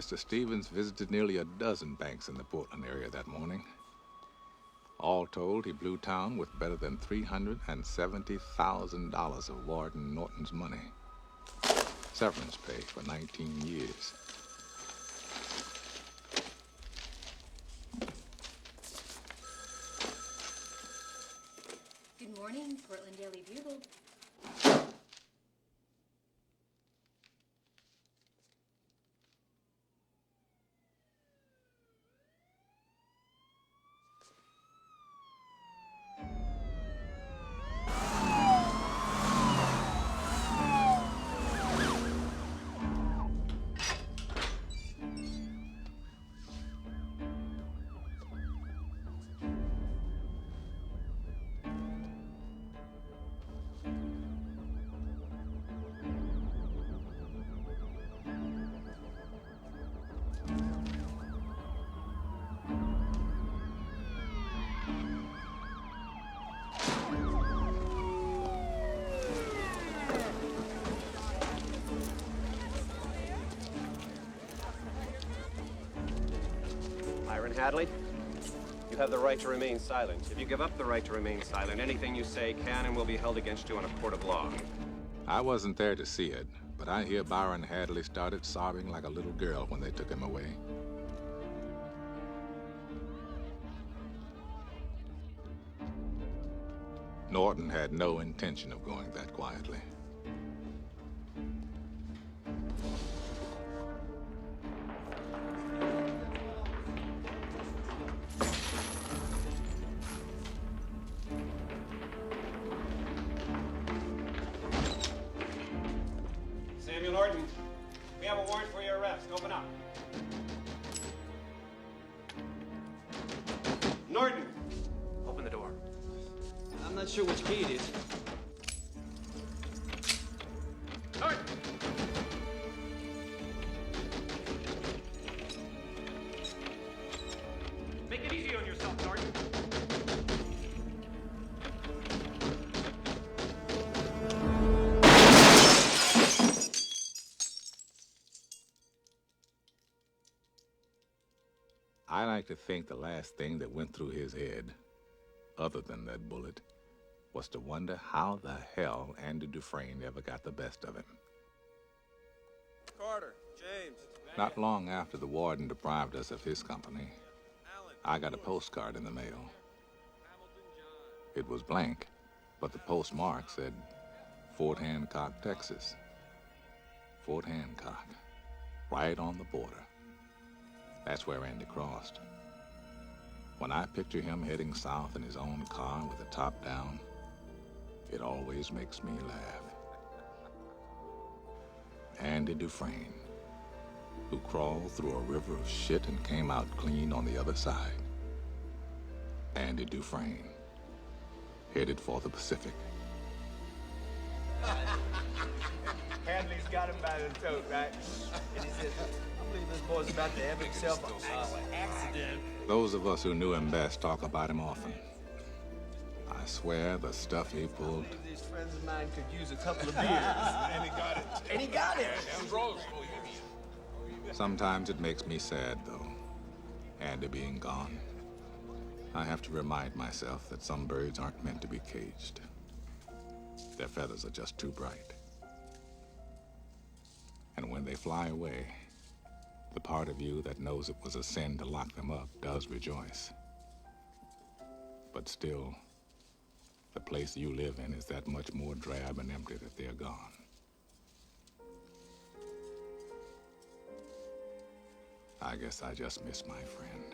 Mr. Stevens visited nearly a dozen banks in the Portland area that morning. All told, he blew town with better than $370,000 of Warden Norton's money. Severance pay for 19 years. Good morning, Portland Daily Bugle. Byron Hadley. You have the right to remain silent. If you give up the right to remain silent, anything you say can and will be held against you in a court of law. I wasn't there to see it, but I hear Byron Hadley started sobbing like a little girl when they took him away. Norton had no intention of going that quietly. Samuel Norton, we have a warrant for your arrest. Open up. Norton! Open the door. I'm not sure which key it is. Norton! Make it easy on yourself, Norton. I like to think the last thing that went through his head, other than that bullet, was to wonder how the hell Andy Dufresne ever got the best of him. Carter, James. Not long after the warden deprived us of his company, I got a postcard in the mail. It was blank, but the postmark said Fort Hancock, Texas. Fort Hancock, right on the border. That's where Andy crossed. When I picture him heading south in his own car with the top down, it always makes me laugh. Andy Dufresne, who crawled through a river of shit and came out clean on the other side. Andy Dufresne, headed for the Pacific. Hadley's got him by the throat, right? And he says, I believe this boy's about to have himself an accident. Those of us who knew him best talk about him often. I swear the stuff he pulled. These friends of mine could use a couple of beers. And he got it. And he got it. Sometimes it makes me sad, though, Andy being gone. I have to remind myself that some birds aren't meant to be caged. Their feathers are just too bright. And when they fly away, the part of you that knows it was a sin to lock them up does rejoice. But still, the place you live in is that much more drab and empty that they're gone. I guess I just miss my friend.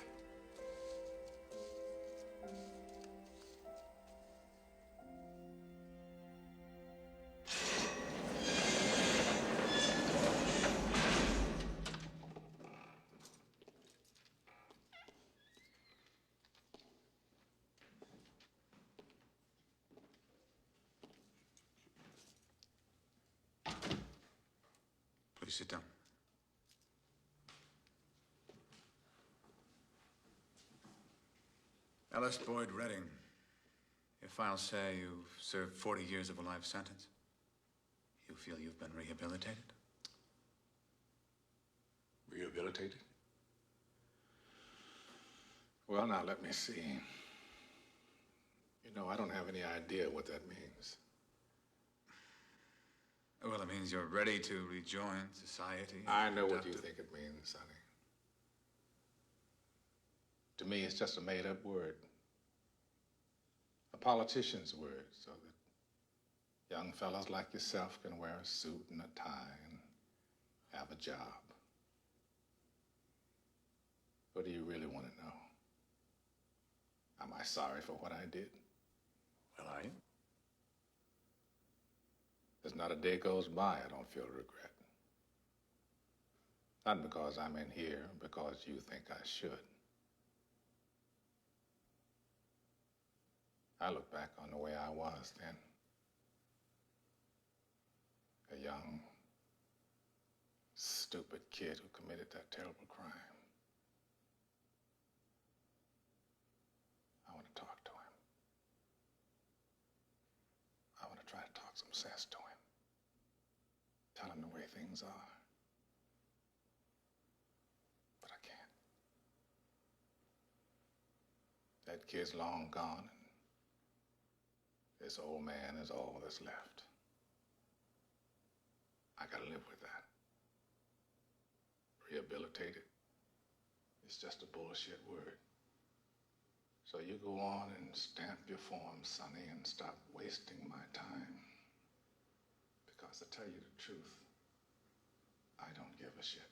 Please sit down. Ellis Boyd Redding, your files say you've served 40 years of a life sentence. You feel you've been rehabilitated? Rehabilitated? Well, now, let me see. You know, I don't have any idea what that means. Well, it means you're ready to rejoin society. I know what you think it means, Sonny. To me, it's just a made-up word. A politician's word, so that young fellas like yourself can wear a suit and a tie and have a job. What do you really want to know? Am I sorry for what I did? Well, I am. There's not a day goes by I don't feel regret. Not because I'm in here, because you think I should. I look back on the way I was then. A young, stupid kid who committed that terrible crime. I want to talk to him. I want to try to talk some sense to him. Tell him the way things are. But I can't. That kid's long gone, and this old man is all that's left. I gotta live with that. Rehabilitated, it's just a bullshit word. So you go on and stamp your form, Sonny, and stop wasting my time. Because to tell you the truth, I don't give a shit.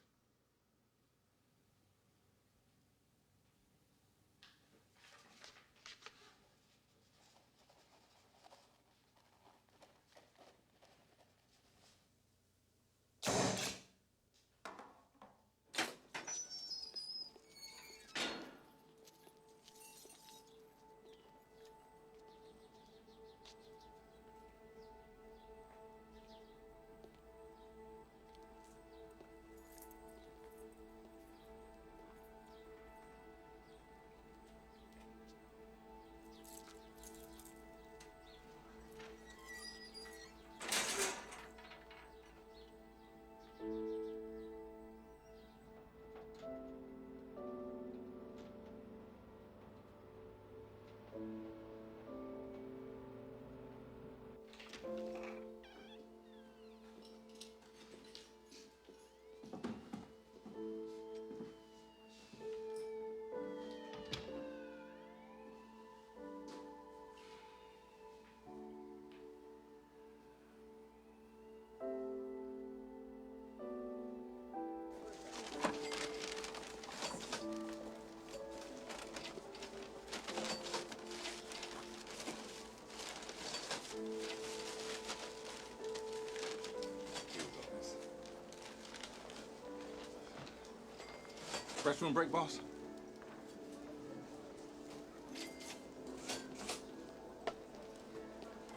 Restroom break, boss?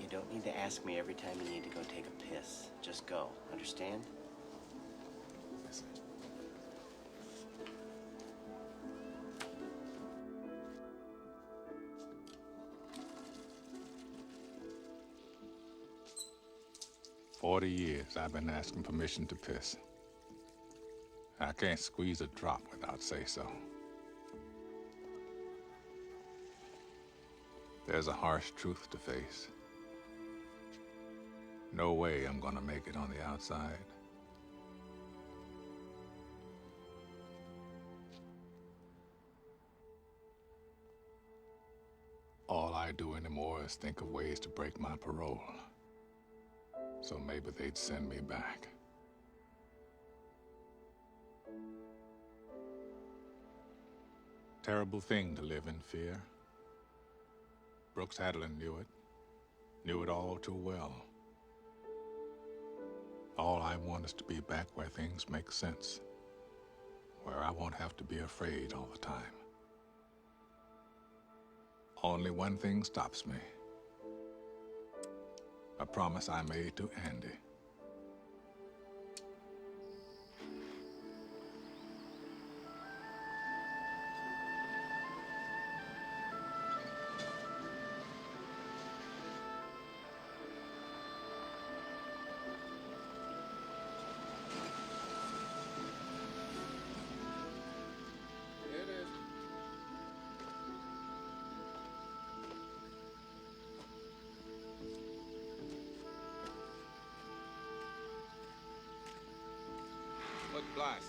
You don't need to ask me every time you need to go take a piss. Just go. Understand? Yes, sir. For 40 years, I've been asking permission to piss. I can't squeeze a drop without say-so. There's a harsh truth to face. No way I'm gonna make it on the outside. All I do anymore is think of ways to break my parole. So maybe they'd send me back. Terrible thing to live in fear. Brooks Hadlin knew it all too well. All I want is to be back where things make sense, where I won't have to be afraid all the time. Only one thing stops me. A promise I made to Andy. Look, Blythe.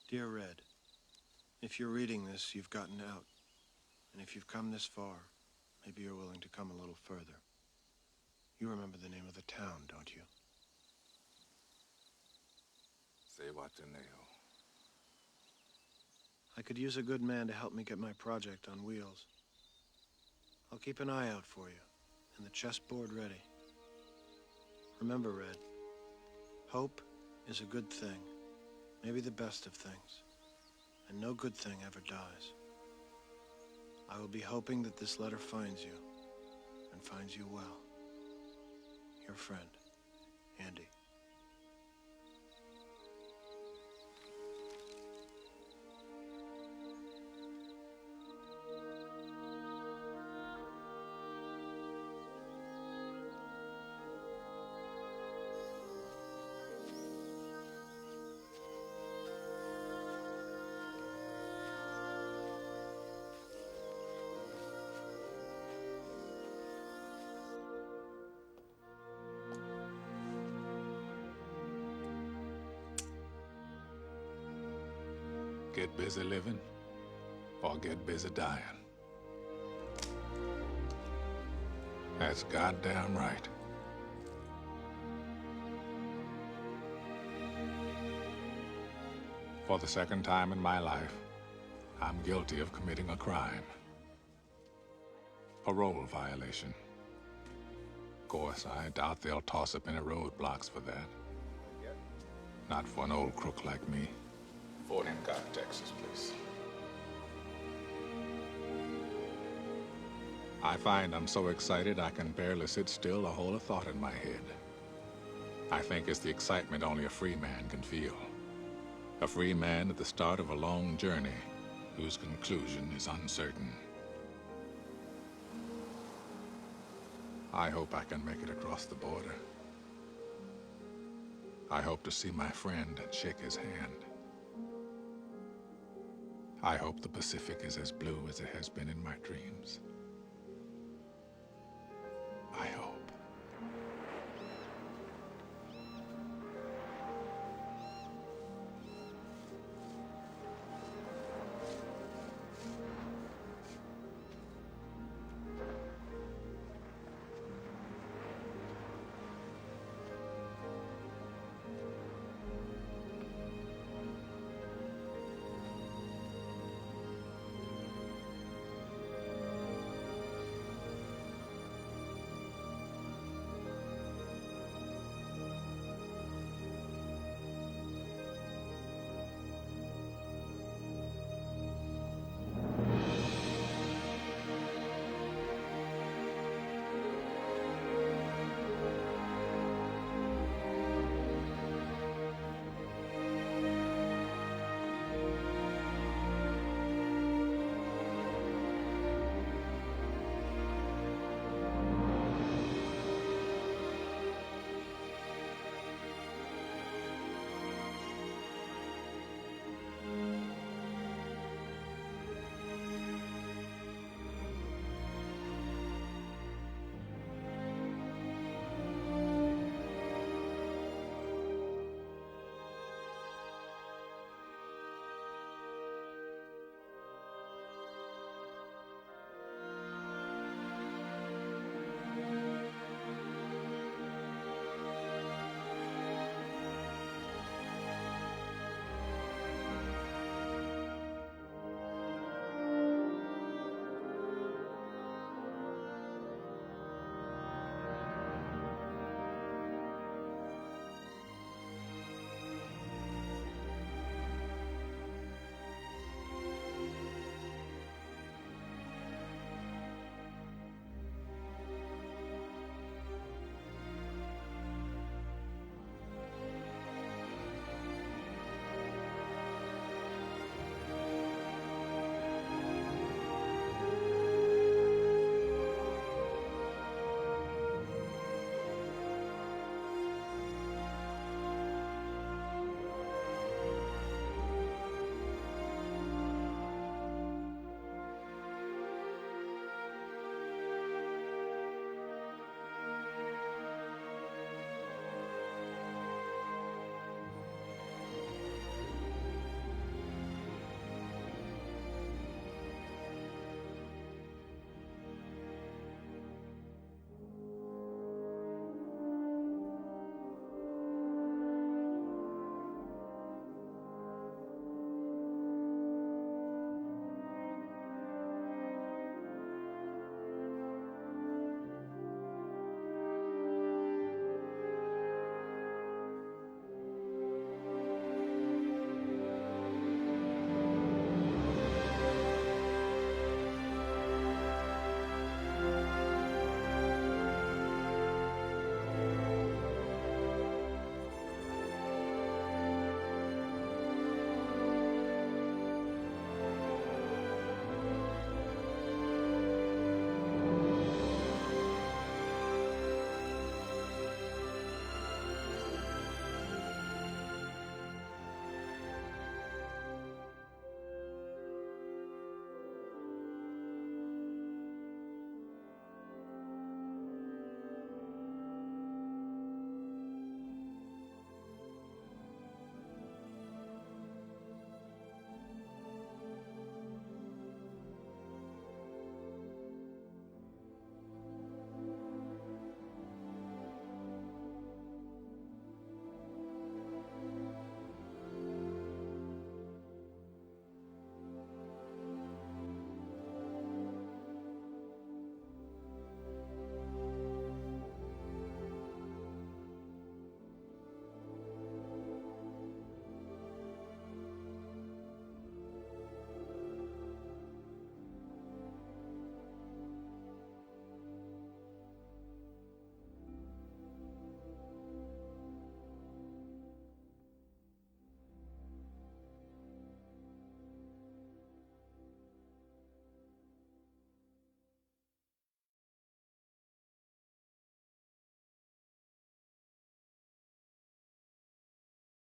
Dear Red, if you're reading this, you've gotten out. And if you've come this far, maybe you're willing to come a little further. You remember the name of the town, don't you? Cewataneo. I could use a good man to help me get my project on wheels. I'll keep an eye out for you, and the chessboard ready. Remember, Red, hope is a good thing, maybe the best of things, and no good thing ever dies. I will be hoping that this letter finds you, and finds you well. Your friend, Andy. Get busy living or get busy dying. That's goddamn right. For the second time in my life, I'm guilty of committing a crime. Parole violation. Of course, I doubt they'll toss up any roadblocks for that. Not for an old crook like me. 14 Cotton, Texas, please. I find I'm so excited I can barely sit still or hold a thought in my head. I think it's the excitement only a free man can feel. A free man at the start of a long journey whose conclusion is uncertain. I hope I can make it across the border. I hope to see my friend and shake his hand. I hope the Pacific is as blue as it has been in my dreams.